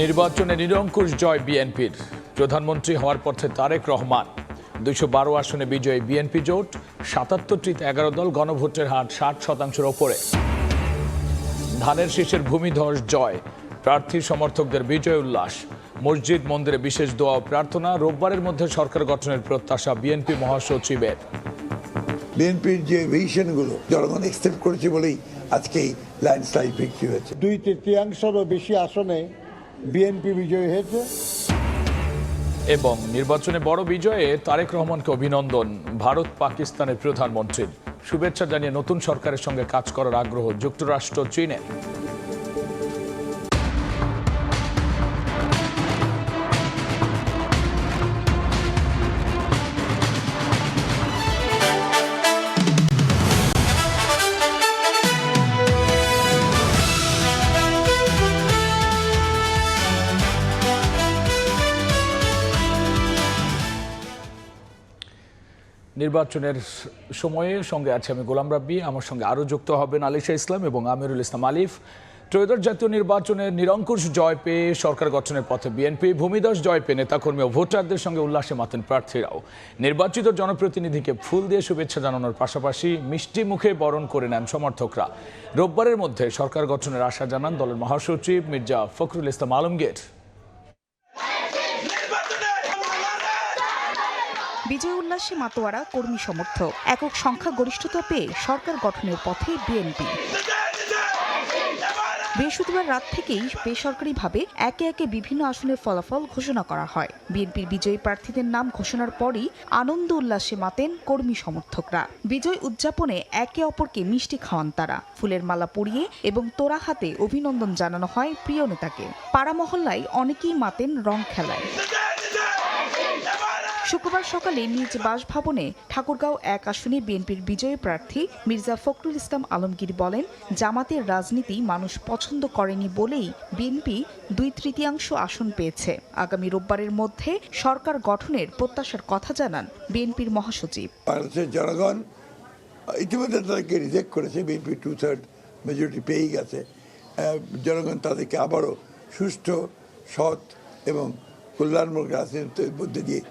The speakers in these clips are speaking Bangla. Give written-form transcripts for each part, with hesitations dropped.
নির্বাচনে নিরঙ্কুশ জয় বিএনপির। প্রধানমন্ত্রী হওয়ার পথে তারেক রহমান। ২১২ আসনে বিজয়ী বিএনপি জোট। ৭৭টিতে ১১ দল। গণভোটের হার ৬০% ওপরে। ধানের শীষের ভূমিধস জয়। প্রার্থী সমর্থকদের বিজয় উল্লাস। মসজিদ মন্দিরে বিশেষ দোয়া ও প্রার্থনা। রোববারের মধ্যে সরকার গঠনের প্রত্যাশা বিএনপি মহাসচিবের। বিএনপির যে ভিশনগুলো জনগণ অ্যাকসেপ্ট করেছে বলেই আজকে এই ল্যান্ডস্লাইড বিক্রি হয়েছে। 2/3 বেশি আসনে বিএনপি বিজয়ী হয়েছে। এবং নির্বাচনে বড় বিজয়ে তারেক রহমানকে অভিনন্দন ভারত পাকিস্তানের প্রধানমন্ত্রীর। শুভেচ্ছা জানিয়ে নতুন সরকারের সঙ্গে কাজ করার আগ্রহ যুক্তরাষ্ট্র চীনের। নির্বাচনের সময়ে সঙ্গে আছে আমি গোলাম রাব্বি, আমার সঙ্গে আরও যুক্ত হবেন আলিশা ইসলাম এবং আমিরুল ইসলাম আলিফ। ত্রয়োদশ জাতীয় নির্বাচনের নিরঙ্কুশ জয় পেয়ে সরকার গঠনের পথে বিএনপি। ভূমিধস জয় পেয়ে নেতাকর্মী ও ভোটারদের সঙ্গে উল্লাসে মাতেন প্রার্থীরাও। নির্বাচিত জনপ্রতিনিধিকে ফুল দিয়ে শুভেচ্ছা জানানোর পাশাপাশি মিষ্টি মুখে বরণ করে নেন সমর্থকরা। রোববারের মধ্যে সরকার গঠনের আশা জানান দলের মহাসচিব মির্জা ফখরুল ইসলাম আলমগীর। বিজয় উল্লাসে মাতোয়ারা কর্মী সমর্থক। একক সংখ্যা গরিষ্ঠতা পেয়ে সরকার গঠনের পথে বিএনপি। বৃহস্পতিবার রাত থেকেই বেসরকারিভাবে একে একে বিভিন্ন আসনের ফলাফল ঘোষণা করা হয়। বিএনপির বিজয়ী প্রার্থীদের নাম ঘোষণার পরই আনন্দ উল্লাসে মাতেন কর্মী সমর্থকরা। বিজয় উদযাপনে একে অপরকে মিষ্টি খাওয়ান তারা। ফুলের মালা পরিয়ে এবং তোড়া হাতে অভিনন্দন জানানো হয় প্রিয় নেতাকে। পাড়া মহল্লায় অনেকেই মাতেন রং খেলায়। শুক্রবার সকালে নিজ বাসভবনে ঠাকুরগাঁও ১ আসনে বিএনপির বিজয়ী প্রার্থী মির্জা ফখরুল ইসলাম আলমগীর বলেন, জামাতের রাজনীতি মানুষ পছন্দ করেনি বলেই বিএনপি 2/3 আসন পেয়েছে। আগামী রোববারের মধ্যে সরকার গঠনের প্রত্যাশার কথা জানান বিএনপির মহাসচিব। বাংলাদেশের জনগণ ইতিমধ্যে তাদেরকে রিজেক্ট করেছে। বিএনপি 2/3 মেজরিটি পেয়েই গেছে। জনগণ তাদেরকে আবারও সুষ্ঠু, সৎ এবং কল্যাণমূলক রাজনীতির মধ্যে দিয়ে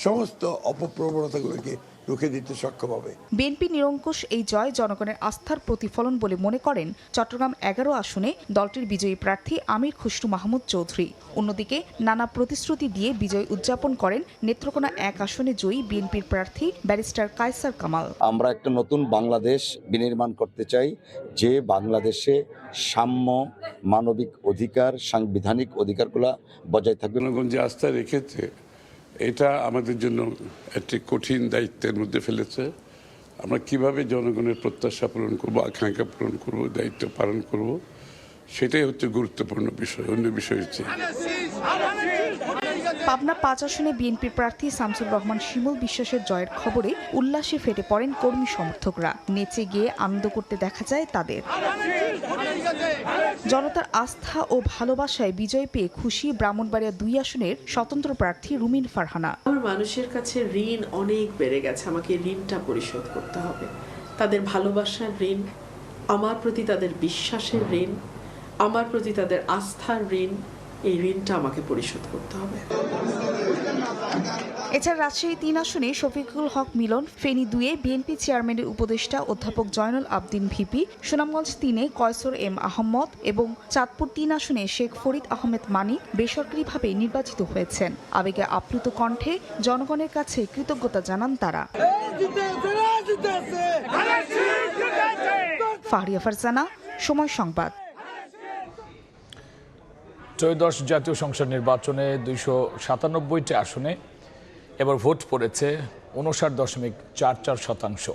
সমস্ত অপপ্রবণতাগুলোকে রুখে দিতে সক্ষম হবে। বিএনপি নিরঙ্কুশ এই জয় জনগণের আস্থার প্রতিফলন বলে মনে করেন চট্টগ্রাম 11 আসনে দলটির বিজয়ী প্রার্থী আমির খুসরু মাহমুদ চৌধুরী। অন্যদিকে নানা প্রতিশ্রুতি দিয়ে বিজয় উদযাপন করেন নেত্রকোনা 1 আসনে জয়ী বিএনপির প্রার্থী ব্যারিস্টার কায়সার কামাল। আমরা একটা নতুন বাংলাদেশ বিনির্মাণ করতে চাই, যে বাংলাদেশে সাম্য, মানবিক অধিকার, সাংবিধানিক অধিকারগুলো বজায় থাকবে। জনগণ যে আস্থা রেখেছে এটা আমাদের জন্য একটি কঠিন দায়িত্বের মধ্যে ফেলেছে। আমরা কিভাবে জনগণের প্রত্যাশা পূরণ করব, আকাঙ্ক্ষা পূরণ করব, দায়িত্ব পালন করব, সেটাই হচ্ছে গুরুত্বপূর্ণ বিষয়। অন্য বিষয় হচ্ছে পাবনা 5 আসনে বিএনপির প্রার্থী শামসুর রহমান শিমুল বিশ্বাসের জয়ের খবরে উল্লাসে ফেটে পড়েন কর্মী সমর্থকরা। নেচে গিয়ে আনন্দ করতে দেখা যায় তাদের। জনতার আস্থা ও ভালোবাসায় বিজয় পেয়ে খুশি ব্রাহ্মণবাড়িয়া 2 আসনের স্বতন্ত্র প্রার্থী রুমিন ফারহানা। আমার মানুষের কাছে ঋণ অনেক বেড়ে গেছে, আমাকে ঋণটা পরিশোধ করতে হবে। তাদের ভালোবাসার ঋণ, আমার প্রতি তাদের বিশ্বাসের ঋণ, আমার প্রতি তাদের আস্থার ঋণ, এই ঋণটা আমাকে পরিশোধ করতে হবে। এছাড়া রাজশাহী 3 আসনে শফিকুল হক মিলন, ফেনী 2-এ বিএনপি চেয়ারম্যানের উপদেষ্টা অধ্যাপক জয়নুল আবদিন ভিপি, সুনামগঞ্জ 3-এ কয়সর এম আহমদ এবং চাঁদপুর 3 আসনে শেখ ফরিদ আহমেদ মানিক বেসরকারিভাবে নির্বাচিত হয়েছেন। আবেগে আপ্লুত কণ্ঠে জনগণের কাছে কৃতজ্ঞতা জানান তারা। ফাহরিয়া ফারজানা, সময় সংবাদ। ত্রয়োদশ জাতীয় সংসদ নির্বাচনে 297টি আসনে এবার ভোট পড়েছে 59.44%,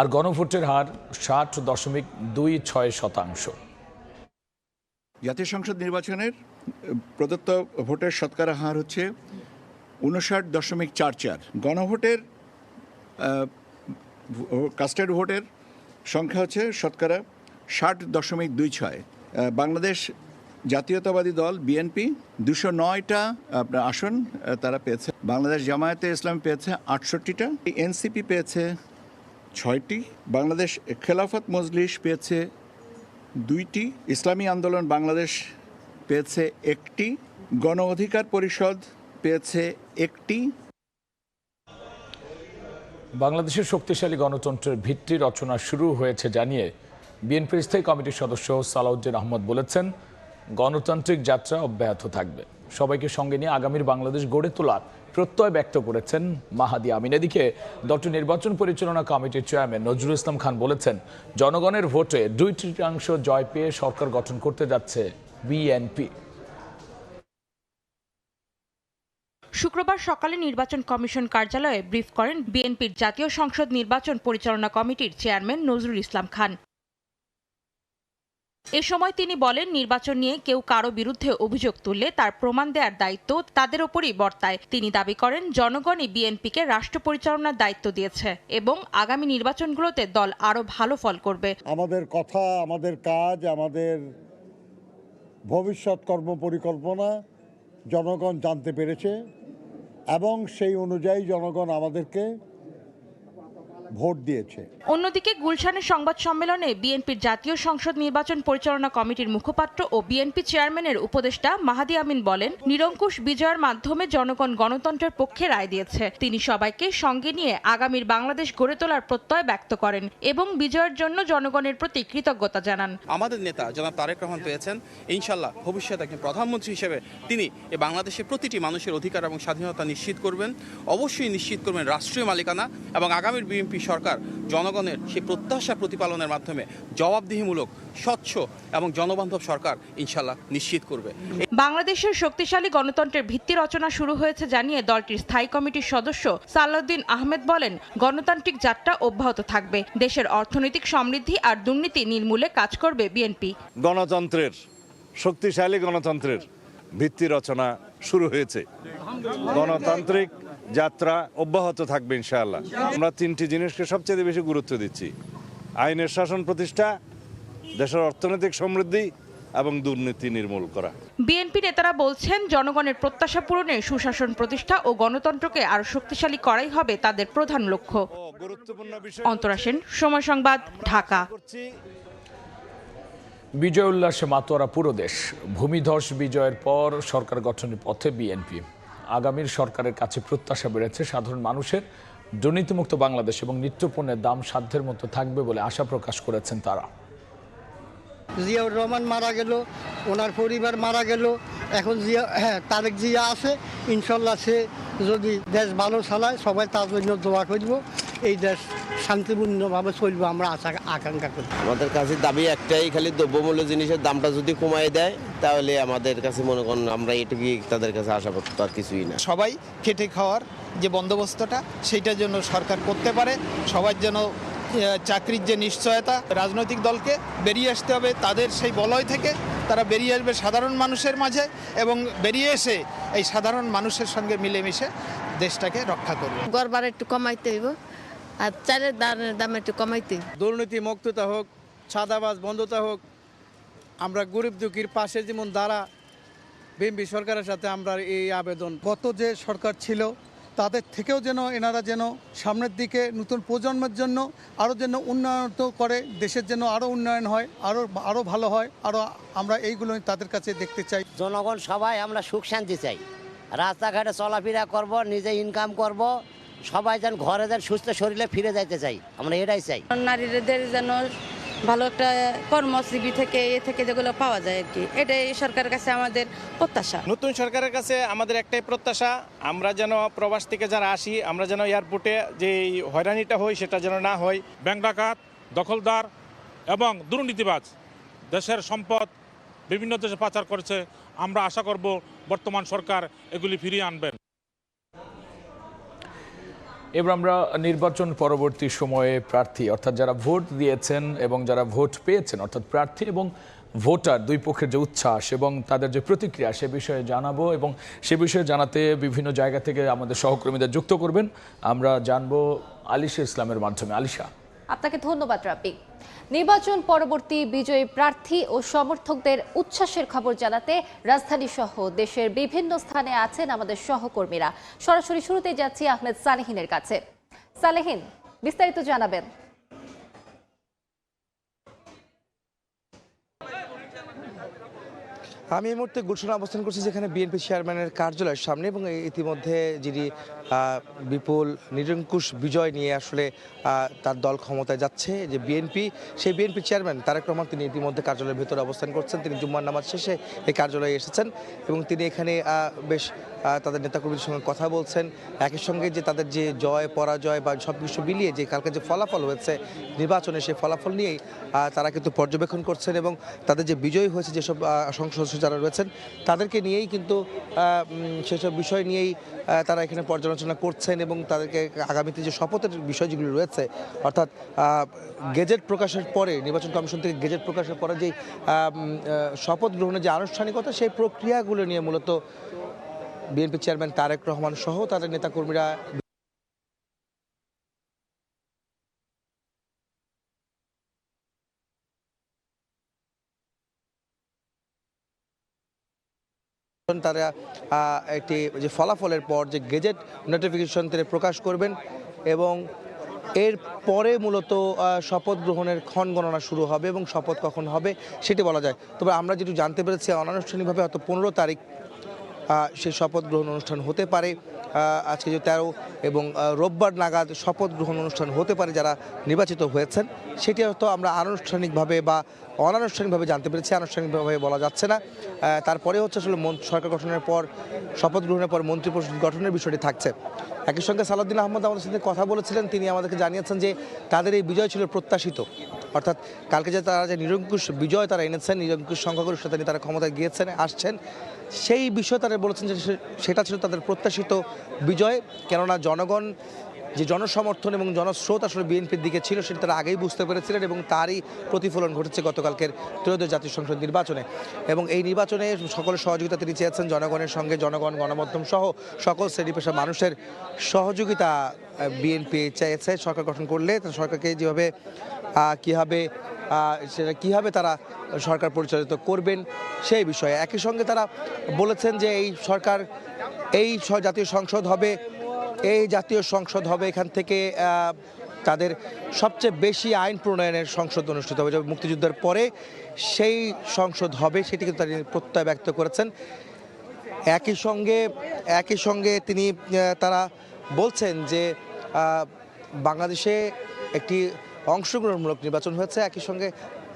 আর গণভোটের হার 60.26%। জাতীয় সংসদ নির্বাচনের প্রদত্ত ভোটের শতকরা হার হচ্ছে 59.44। গণভোটের কাস্টেড ভোটের সংখ্যা হচ্ছে শতকরা 60.26। বাংলাদেশ জাতীয়তাবাদী দল বিএনপি 209টা আসন তারা পেয়েছে। বাংলাদেশ জামায়াতে ইসলাম পেয়েছে 68টা। এনসিপি পেয়েছে 6টি। বাংলাদেশ খেলাফত মজলিস পেয়েছে 2টি। ইসলামী আন্দোলন বাংলাদেশ পেয়েছে 1টি। গণ অধিকার পরিষদ পেয়েছে একটি। বাংলাদেশের শক্তিশালী গণতন্ত্রের ভিত্তি রচনা শুরু হয়েছে জানিয়ে বিএনপির স্থায়ী কমিটির সদস্য সালাউদ্দিন আহমদ বলেছেন, গণতান্ত্রিক যাত্রা অব্যাহত থাকবে। সবাইকে সঙ্গে নিয়ে আগামীর বাংলাদেশ গড়ে তোলার প্রত্যয় ব্যক্ত করেছেন মাহাদি আমিন। এদিকে দলটির নির্বাচন পরিচালনা কমিটির চেয়ারম্যান নজরুল ইসলাম খান বলেছেন, জনগণের ভোটে 2/3 জয় পেয়ে সরকার গঠন করতে যাচ্ছে বিএনপি। শুক্রবার সকালে নির্বাচন কমিশন কার্যালয়ে ব্রিফ করেন বিএনপির জাতীয় সংসদ নির্বাচন পরিচালনা কমিটির চেয়ারম্যান নজরুল ইসলাম খান। এ সময় তিনি বলেন, নির্বাচন নিয়ে কেউ কারো বিরুদ্ধে অভিযোগ তুললে তার প্রমাণ দেওয়ার দায়িত্ব তাদের ওপরই বর্তায়। তিনি দাবি করেন, জনগণই বিএনপিকে রাষ্ট্র পরিচালনার দায়িত্ব দিয়েছে এবং আগামী নির্বাচনগুলোতে দল আরও ভালো ফল করবে। আমাদের কথা, আমাদের কাজ, আমাদের ভবিষ্যৎ কর্মপরিকল্পনা জনগণ জানতে পেরেছে এবং সেই অনুযায়ী জনগণ আমাদেরকে ভোট দিয়েছে। অন্যদিকে গুলশানের সংবাদ সম্মেলনে বিএনপির জাতীয় সংসদ নির্বাচন পরিচালনা কমিটির মুখপাত্র ও বিএনপি চেয়ারম্যানের উপদেষ্টা মাহাদি আমিন বলেন, নিরঙ্কুশ বিজয়ের মাধ্যমে জনগণ গণতন্ত্রের পক্ষে রায় দিয়েছে। তিনি সবাইকে সঙ্গে নিয়ে আগামীর বাংলাদেশ গড়ে তোলার প্রত্যয় ব্যক্ত করেন এবং বিজয়ের জন্য জনগণের প্রতি কৃতজ্ঞতা জানান। আমাদের নেতা জনাব তারেক রহমান পেয়েছেন, ইনশাল্লাহ ভবিষ্যতে একজন প্রধানমন্ত্রী হিসেবে তিনি এই বাংলাদেশের প্রতিটি মানুষের অধিকার এবং স্বাধীনতা নিশ্চিত করবেন। অবশ্যই নিশ্চিত করবেন রাষ্ট্রীয় মালিকানা এবং আগামীর বিএনপি সরকার জনগণের সেই প্রত্যাশা প্রতিপালনের মাধ্যমে জবাবদিহিমূলক, স্বচ্ছ এবং জনবান্ধব সরকার ইনশাল্লাহ নিশ্চিত করবে। বাংলাদেশের শক্তিশালী গণতন্ত্রের ভিত্তি রচনা শুরু হয়েছে জানিয়ে দলটির স্থায়ী কমিটির সদস্য সালাউদ্দিন আহমেদ বলেন, গণতান্ত্রিক যাত্রা অব্যাহত থাকবে। দেশের অর্থনৈতিক সমৃদ্ধি আর দুর্নীতি নির্মূলে কাজ করবে বিএনপি। গণতন্ত্রের, শক্তিশালী গণতন্ত্রের ভিত্তি রচনা শুরু হয়েছে। গণতান্ত্রিক যাত্রা অব্যাহত থাকবে ইনশাআল্লাহ। আমরা তিনটি জিনিসকে সবচেয়ে বেশি গুরুত্ব দিচ্ছি: আইনের শাসন প্রতিষ্ঠা, দেশের অর্থনৈতিক সমৃদ্ধি এবং দুর্নীতি নির্মূল করা। বিএনপি নেতারা বলছেন, জনগণের প্রত্যাশা পূরণে সুশাসন প্রতিষ্ঠা ও গণতন্ত্রকে আরো শক্তিশালী করাই হবে তাদের প্রধান লক্ষ্য। অন্তরা সেন, সময় সংবাদ, ঢাকা। বিজয় উল্লাসে মাতোয়ারা পুরো দেশ। ভূমিধস বিজয়ের পর সরকার গঠনের পথে বিএনপি। আগামীর সরকারের কাছে প্রত্যাশা বেড়েছে সাধারণ মানুষের। দুর্নীতিমুক্ত বাংলাদেশ এবং নিত্যপণ্যের দাম সাধ্যের মতো থাকবে বলে আশা প্রকাশ করেছেন তারা। জিয়াউর রহমান মারা গেল, ওনার পরিবার মারা গেল, এখন তারেক জিয়া আছে। ইনশাল্লাহ সে যদি দেশ ভালো চালায়, সবাই তার জন্য দোয়া করব, এই দেশ শান্তিপূর্ণভাবে চলবে, আমরা আকাঙ্ক্ষা করি। আমাদের কাছে দাবি একটাই, খালি দ্রব্যমূল্য জিনিসের দামটা যদি কমায় দেয় তাহলে আমাদের কাছে মনে করেন আমরা এটুকুই তাদের কাছে আশা করতে, আর কিছুই না। সবাই খেটে খাওয়ার যে বন্দোবস্তটা সেইটার জন্য সরকার করতে পারে, সবার যেন চাকরির যে নিশ্চয়তা, রাজনৈতিক দলকে বেরিয়ে আসতে হবে তাদের সেই বলয় থেকে, তারা বেরিয়ে আসবে সাধারণ মানুষের মাঝে এবং বেরিয়ে এসে এই সাধারণ মানুষের সঙ্গে মিলেমিশে দেশটাকে রক্ষা করবে। গড়বার একটু কমাইতে হইব আর চালের দাম একটু কমাইতে। দুর্নীতি মুক্ততা হোক, ছাদাবাজ বন্ধতা হোক, আমরা গরিব দুঃখীর পাশে যেমন দাঁড়া, বিএনপি সরকারের সাথে আমরা এই আবেদন। গত যে সরকার ছিল তাদের থেকেও যেন এনারা যেন সামনের দিকে নতুন প্রজন্মের জন্য আরও যেন উন্নয়ন করে, দেশের জন্য আরও উন্নয়ন হয়, আরও ভালো হয়, আরও আমরা এইগুলো তাদের কাছে দেখতে চাই। জনগণ সবাই আমরা সুখ শান্তি চাই, রাস্তাঘাটে চলাফেরা করব, নিজে ইনকাম করব, সবাই যেন ঘরে যেন সুস্থ শরীরে ফিরে যাইতে চাই, আমরা এটাই চাই। নারীদের যেন ভালো একটা কর্মজীবী থেকে যেগুলো পাওয়া যায় আর কি, এটাই সরকারের কাছে আমাদের প্রত্যাশা। নতুন সরকারের কাছে আমাদের একটাই প্রত্যাশা, আমরা যেন প্রবাস থেকে যারা আসি, আমরা যেন এয়ারপোর্টে যে হয়রানিটা হয় সেটা যেন না হয়। ব্যাংক ডাকাত, দখলদার এবং দুর্নীতিবাজ দেশের সম্পদ বিভিন্ন দেশে পাচার করেছে। আমরা আশা করব বর্তমান সরকার এগুলি ফিরিয়ে আনবেন। এবার আমরা নির্বাচন পরবর্তী সময়ে প্রার্থী অর্থাৎ যারা ভোট দিয়েছেন এবং যারা ভোট পেয়েছেন অর্থাৎ প্রার্থী এবং ভোটার দুই পক্ষের যে উচ্ছ্বাস এবং তাদের যে প্রতিক্রিয়া সে বিষয়ে জানাবো এবং সে বিষয়ে জানাতে বিভিন্ন জায়গা থেকে আমাদের সহকর্মীদের যুক্ত করবেন। আমরা জানবো আলিশা ইসলামের মাধ্যমে। আলিশা, আপনাকে ধন্যবাদ রাব্বি। নির্বাচন পরবর্তী বিজয়ী প্রার্থী ও সমর্থকদের উচ্ছ্বাসের খবর জানাতে রাজধানী সহ দেশের বিভিন্ন স্থানে আছেন আমাদের সহকর্মীরা। সরাসরি শুরুতেই যাচ্ছি আহমেদ সালেহিনের কাছে। সালেহিন, বিস্তারিত জানাবেন। আমি এই মুহূর্তে গুলশানে অবস্থান করছি, যেখানে বিএনপি চেয়ারম্যানের কার্যালয়ের সামনে, এবং ইতিমধ্যে যিনি বিপুল নিরঙ্কুশ বিজয় নিয়ে আসলে তার দল ক্ষমতায় যাচ্ছে, যে বিএনপি, সেই বিএনপি চেয়ারম্যান তারেক রহমান তিনি ইতিমধ্যে কার্যালয়ের ভিতরে অবস্থান করছেন। তিনি জুম্মার নামাজ শেষে এই কার্যালয়ে এসেছেন এবং তিনি এখানে বেশ তাদের নেতাকর্মীদের সঙ্গে কথা বলছেন। একই সঙ্গে যে তাদের যে জয় পরাজয় বা সব কিছু মিলিয়ে যে কালকে যে ফলাফল হয়েছে নির্বাচনে, সেই ফলাফল নিয়েই তারা কিন্তু পর্যবেক্ষণ করছেন এবং তাদের যে বিজয়ী হয়েছে যেসব সংসদ সদস্য যারা রয়েছেন তাদেরকে নিয়েই কিন্তু সেসব বিষয় নিয়েই তারা এখানে পর্যালোচনা করছেন এবং তাদেরকে আগামীতে যে শপথের বিষয় যেগুলো রয়েছে, অর্থাৎ গেজেট প্রকাশের পরে, নির্বাচন কমিশন থেকে গেজেট প্রকাশের পরে যেই শপথ গ্রহণের যে আনুষ্ঠানিকতা, সেই প্রক্রিয়াগুলো নিয়ে মূলত বিএনপি চেয়ারম্যান তারেক রহমান সহ তাদের নেতাকর্মীরা তারা একটি যে ফলাফলের পর যে গেজেট নোটিফিকেশন তিনি প্রকাশ করবেন এবং এর পরে মূলত শপথ গ্রহণের ক্ষণ গণনা শুরু হবে এবং শপথ কখন হবে সেটি বলা যায়। তবে আমরা যেটুকু জানতে পেরেছি, অনানুষ্ঠানিকভাবে হয়তো 15 তারিখ সেই শপথ গ্রহণ অনুষ্ঠান হতে পারে। আজকে যে 13 এবং রোববার নাগাদ শপথ গ্রহণ অনুষ্ঠান হতে পারে যারা নির্বাচিত হয়েছেন, সেটি হয়তো আমরা আনুষ্ঠানিকভাবে বা অনানুষ্ঠানিকভাবে জানতে পেরেছি, আনুষ্ঠানিকভাবে বলা যাচ্ছে না। তারপরে হচ্ছে আসলে সরকার গঠনের পর, শপথ গ্রহণের পর মন্ত্রিপরিষদ গঠনের বিষয়টি থাকছে। একই সঙ্গে সালাউদ্দিন আহমদ আমাদের সাথে কথা বলেছিলেন, তিনি আমাদেরকে জানিয়েছেন যে তাদের এই বিজয় ছিল প্রত্যাশিত, অর্থাৎ কালকে যে তারা যে নিরঙ্কুশ বিজয় তারা এনেছেন, নিরঙ্কুশ সংখ্যাগরিষ্ঠতা নিয়ে তারা ক্ষমতায় গিয়েছেন, আসছেন, সেই বিষয় তারা বলেছেন যে সেটা ছিল তাদের প্রত্যাশিত বিজয়। কেননা জনগণ যে জনসমর্থন এবং জনস্রোত আসলে বিএনপির দিকে ছিল, সেটা তারা আগেই বুঝতে পেরেছিলেন এবং তারই প্রতিফলন ঘটেছে গতকালকের ত্রয়োদশ জাতীয় সংসদ নির্বাচনে। এবং এই নির্বাচনে সকলের সহযোগিতা তিনি চেয়েছেন, জনগণের সঙ্গে জনগণ, গণমাধ্যম সহ সকল শ্রেণী পেশা মানুষের সহযোগিতা বিএনপি চেয়েছে। সরকার গঠন করলে সরকারকে যেভাবে কীভাবে তারা সরকার পরিচালিত করবেন সেই বিষয়ে। একই সঙ্গে তারা বলেছেন যে এই সরকার, এই জাতীয় সংসদ হবে, এখান থেকে তাদের সবচেয়ে বেশি আইন প্রণয়নের সংসদ অনুষ্ঠিত হবে, যবে মুক্তিযুদ্ধের পরে সেই সংসদ হবে, সেটি কিন্তু তারা প্রত্যয় ব্যক্ত করেছেন। একই সঙ্গে তারা বলছেন যে বাংলাদেশে একটি অংশগ্রহণমূলক নির্বাচন হয়েছে। একই সঙ্গে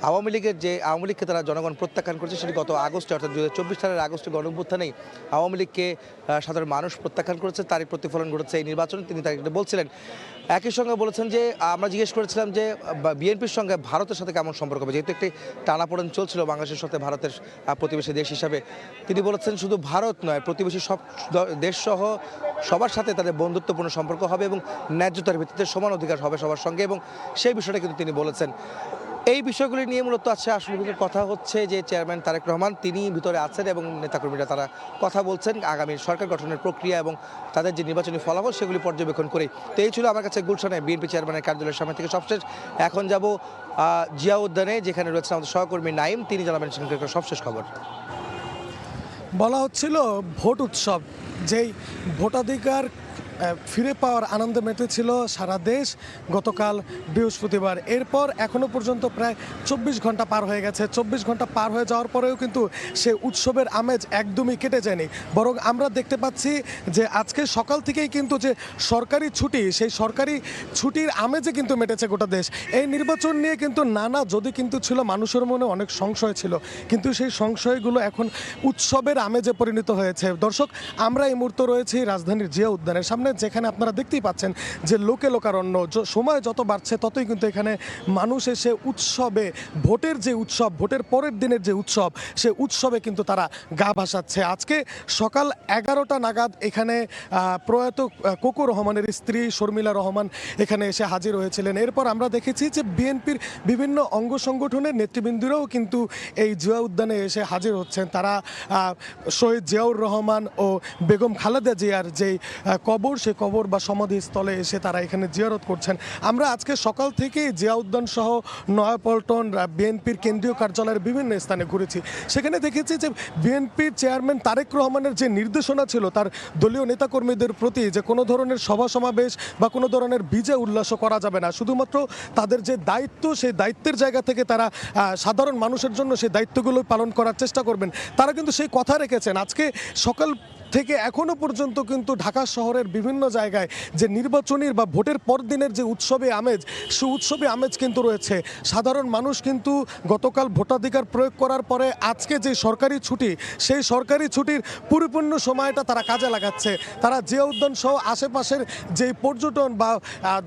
আওয়ামী লীগকে তারা জনগণ প্রত্যাখ্যান করেছে, সেটি গত আগস্টে, অর্থাৎ 2024 সালের আগস্টে গণঅভ্যুত্থানেই আওয়ামী লীগকে সাধারণ মানুষ প্রত্যাখ্যান করেছে, তারই প্রতিফলন ঘটেছে এই নির্বাচনে, তিনি তাকে বলছিলেন। একই সঙ্গে বলেছেন যে আমরা জিজ্ঞেস করেছিলাম যে বিএনপির সঙ্গে ভারতের সাথে কেমন সম্পর্ক হবে, যেহেতু একটি টানাপোড়েন চলছিল বাংলাদেশের সাথে ভারতের প্রতিবেশী দেশ হিসাবে। তিনি বলেছেন শুধু ভারত নয়, প্রতিবেশী সব দেশসহ সবার সাথে তাদের বন্ধুত্বপূর্ণ সম্পর্ক হবে এবং ন্যায্যতার ভিত্তিতে সমান অধিকার হবে সবার সঙ্গে, এবং সেই বিষয়টা কিন্তু তিনি বলেছেন। এই বিষয়গুলি নিয়ে মূলত আছে আসলে কথা হচ্ছে যে চেয়ারম্যান তারেক রহমান তিনি ভিতরে আছেন এবং নেতাকর্মীরা তারা কথা বলছেন আগামী সরকার গঠনের প্রক্রিয়া এবং তাদের যে নির্বাচনী ফলাফল সেগুলি পর্যবেক্ষণ করে। তো এই ছিল আমার কাছে গুলশানে বিএনপি চেয়ারম্যানের কার্যালয়ের সামনে থেকে সবশেষ। এখন যাব জিয়া উদ্যানে, যেখানে রয়েছে আমাদের সহকর্মী নাইম, তিনি জানাবেন সেখানকার সবশেষ খবর। বলা হচ্ছিল ভোট উৎসব, যেই ভোটাধিকার ফিরে পাওয়ার আনন্দে মেতেছিল সারা দেশ গতকাল বৃহস্পতিবার। এরপর এখনও পর্যন্ত প্রায় 24 ঘন্টা পার হয়ে গেছে। 24 ঘন্টা পার হয়ে যাওয়ার পরেও কিন্তু সে উৎসবের আমেজ একদমই কেটে যায়নি, বরং আমরা দেখতে পাচ্ছি যে আজকে সকাল থেকেই কিন্তু যে সরকারি ছুটি, সেই সরকারি ছুটির আমেজে কিন্তু মেটেছে গোটা দেশ। এই নির্বাচন নিয়ে কিন্তু যদি কিন্তু ছিল মানুষের মনে অনেক সংশয় ছিল, কিন্তু সেই সংশয়গুলো এখন উৎসবের আমেজে পরিণত হয়েছে। দর্শক, আমরা এই মুহূর্তে রয়েছি রাজধানীর জিয়া উদ্যানের সামনে, যেখানে আপনারা দেখতেই পাচ্ছেন যে লোকে লোকারণ্য। সময় যত বাড়ছে ততই কিন্তু এখানে মানুষ এসে উৎসবে, ভোটের যে উৎসব, ভোটের পরের দিনের যে উৎসব, সে উৎসবে কিন্তু তারা গা ভাসাচ্ছে। আজকে সকাল 11টা নাগাদ এখানে প্রয়াত কোকো রহমানের স্ত্রী শর্মিলা রহমান এখানে এসে হাজির হয়েছিলেন। এরপর আমরা দেখেছি যে বিএনপির বিভিন্ন অঙ্গ সংগঠনের নেতৃবৃন্দরাও কিন্তু এই জিয়া উদ্যানে এসে হাজির হচ্ছেন। তারা শহীদ জিয়াউর রহমান ও বেগম খালেদা জিয়ার যেই কবর সেই কবর বা সমাধিস্থলে এসে তারা এখানে জিয়ারত করছেন। আমরা আজকে সকাল থেকে জিয়া উদ্যান সহ নয়াপল্টন বিএনপির কেন্দ্রীয় কার্যালয়ের বিভিন্ন স্থানে ঘুরেছি। সেখানে দেখেছি যে বিএনপির চেয়ারম্যান তারেক রহমানের যে নির্দেশনা ছিল তার দলীয় নেতাকর্মীদের প্রতি, যে কোনো ধরনের সভা সমাবেশ বা কোনো ধরনের বিজয় উল্লাসও করা যাবে না, শুধুমাত্র তাদের যে দায়িত্ব সেই দায়িত্বের জায়গা থেকে তারা সাধারণ মানুষের জন্য সেই দায়িত্বগুলো পালন করার চেষ্টা করবেন। তারা কিন্তু সেই কথা রেখেছেন। আজকে সকাল থেকে এখনো পর্যন্ত কিন্তু ঢাকা শহরের বিভিন্ন জায়গায় যে নির্বাচনের বা ভোটের পর দিনের যে উৎসবে আমেজ, সেই উৎসবে আমেজ কিন্তু রয়েছে। সাধারণ মানুষ কিন্তু গতকাল ভোটাধিকার প্রয়োগ করার পরে আজকে যে সরকারি ছুটি, সেই সরকারি ছুটির পরিপূর্ণ সময়টা তারা কাজে লাগাচ্ছে। তারা জিয়া উদ্যান সহ আশেপাশের যে পর্যটন বা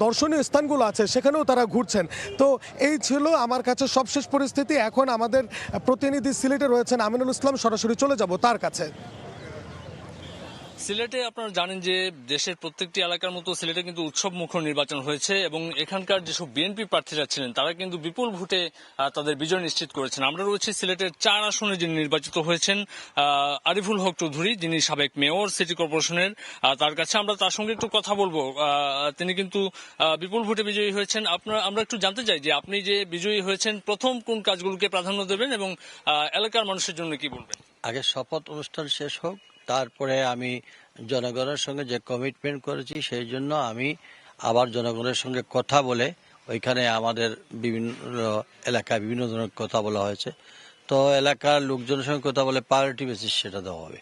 দর্শনীয় স্থানগুলো আছে সেখানেও তারা ঘুরছেন। তো এই ছিল আমার কাছে সবশেষ পরিস্থিতি। এখন আমাদের প্রতিনিধি সিলেটে রয়েছেন আমিনুল ইসলাম, সরাসরি চলে যাব তার কাছে। সিলেটে আপনারা জানেন যে দেশের প্রত্যেকটি এলাকার মতো সিলেটে কিন্তু উৎসব মুখর নির্বাচন হয়েছে এবং এখানকার যেসব বিএনপি প্রার্থীরা ছিলেন তারা কিন্তু বিপুল ভোটে তাদের বিজয় নিশ্চিত করেছেন। আমরা রয়েছি সিলেটের 4 আসনে যিনি নির্বাচিত হয়েছেন আরিফুল হক চৌধুরী, যিনি সাবেক মেয়র সিটি কর্পোরেশনের, তার কাছে আমরা তার সঙ্গে একটু কথা বলবো। তিনি কিন্তু বিপুল ভোটে বিজয়ী হয়েছেন। আমরা একটু জানতে চাই যে আপনি যে বিজয়ী হয়েছেন প্রথম কোন কাজগুলোকে প্রাধান্য দেবেন এবং এলাকার মানুষের জন্য কি বলবেন? আগে শপথ অনুষ্ঠান শেষ হোক, তারপরে আমি জনগণের সঙ্গে যে কমিটমেন্ট করেছি সেই জন্য আমি আবার জনগণের সঙ্গে কথা বলে, ওইখানে আমাদের বিভিন্ন এলাকায় বিভিন্ন ধরনের কথা বলা হয়েছে, তো এলাকার লোকজনের সঙ্গে কথা বলে প্রায়োরিটি বেসিস সেটা দেওয়া হবে।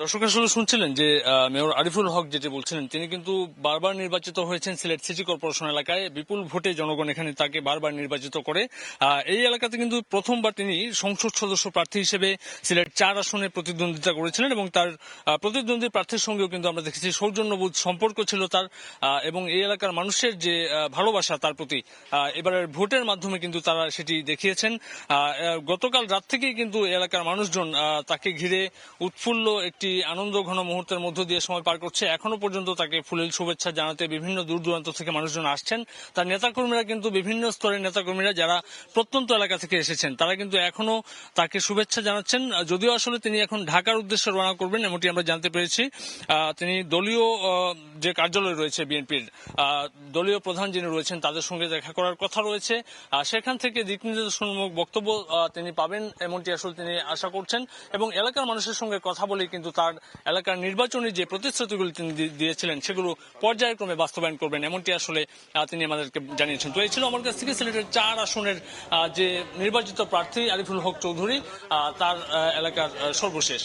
দর্শক আসলে শুনছিলেন যে মেয়র আরিফুল হক যেটি বলছিলেন, তিনি কিন্তু বারবার নির্বাচিত হয়েছেন সিলেট সিটি কর্পোরেশন এলাকায়। বিপুল ভোটে জনগণ এখানে তাকে বারবার নির্বাচিত করে। এই এলাকাতে কিন্তু প্রথমবার তিনি সংসদ সদস্য প্রার্থী হিসেবে সিলেট 4 আসনে প্রতিদ্বন্দ্বিতা করেছিলেন এবং তার প্রতিদ্বন্দ্বী প্রার্থীর সঙ্গেও কিন্তু আমরা দেখেছি সৌজন্যবোধ সম্পর্ক ছিল তার, এবং এই এলাকার মানুষের যে ভালোবাসা তার প্রতি এবারের ভোটের মাধ্যমে কিন্তু তারা সেটি দেখিয়েছেন। গতকাল রাত থেকেই কিন্তু এলাকার মানুষজন তাকে ঘিরে উৎফুল্ল একটি আনন্দ ঘন মুহূর্তের মধ্য দিয়ে সময় পার করছে। এখনো পর্যন্ত তাকে ফুলেল শুভেচ্ছা জানাতে বিভিন্ন দূর দূরান্ত থেকে মানুষজন আসছেন। তার নেতাকর্মীরা কিন্তু বিভিন্ন স্তরের নেতাকর্মীরা যারা প্রত্যন্ত এলাকা থেকে এসেছেন তারা কিন্তু এখনো তাকে শুভেচ্ছা জানাচ্ছেন। যদিও আসলে তিনি এখন ঢাকার উদ্দেশ্যে রওনা করবেন এমনটি আমরা জানতে পেরেছি। তিনি দলীয় যে কার্যালয় রয়েছে বিএনপির দলীয় প্রধান যিনি রয়েছেন তাদের সঙ্গে দেখা করার কথা রয়েছে। সেখান থেকে দিক নির্দেশনামূলক বক্তব্য তিনি পাবেন এমনটি আসলে তিনি আশা করছেন এবং এলাকার মানুষের সঙ্গে কথা বলে কিন্তু তার এলাকার নির্বাচনী যে প্রতিশ্রুতিগুলি তিনি দিয়েছিলেন সেগুলো পর্যায়ক্রমে বাস্তবায়ন করবেন এমনটি আসলে তিনি আমাদেরকে জানিয়েছেন। তো এই ছিল আমার কাছ থেকে সিলেটের 4 আসনের যে নির্বাচিত প্রার্থী আরিফুল হক চৌধুরী তার এলাকার সর্বশেষ।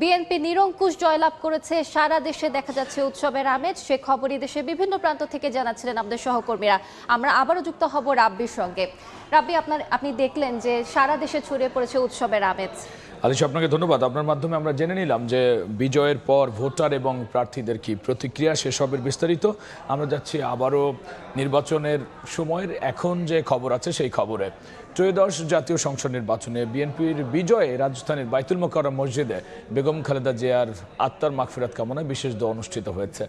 বিএনপি নিরঙ্কুশ জয়লাভ করেছে, সারা দেশে দেখা যাচ্ছে উৎসবের আমেজ। সে খবরই দেশের বিভিন্ন প্রান্ত থেকে জানাচ্ছিলেন আমাদের সহকর্মীরা। আমরা আবারও যুক্ত হব রাব্বির সঙ্গে। রাব্বি, আপনি দেখলেন যে সারা দেশে ছড়িয়ে পড়েছে উৎসবের আমেজ। আলিশ, আপনাকে ধন্যবাদ। আপনার মাধ্যমে আমরা জেনে নিলাম যে বিজয়ের পর ভোটার এবং প্রার্থীদের কি প্রতিক্রিয়া, সেসবের বিস্তারিত। আমরা যাচ্ছি আবারও নির্বাচনের সময়ের এখন যে খবর আছে সেই খবরে। ত্রয়োদশ জাতীয় সংসদ নির্বাচনে বিএনপির বিজয়ে রাজধানীর বাইতুল মোকাররম মসজিদে বেগম খালেদা জিয়ার আত্মার মাগফিরাত কামনায় বিশেষ দোয়া অনুষ্ঠিত হয়েছে।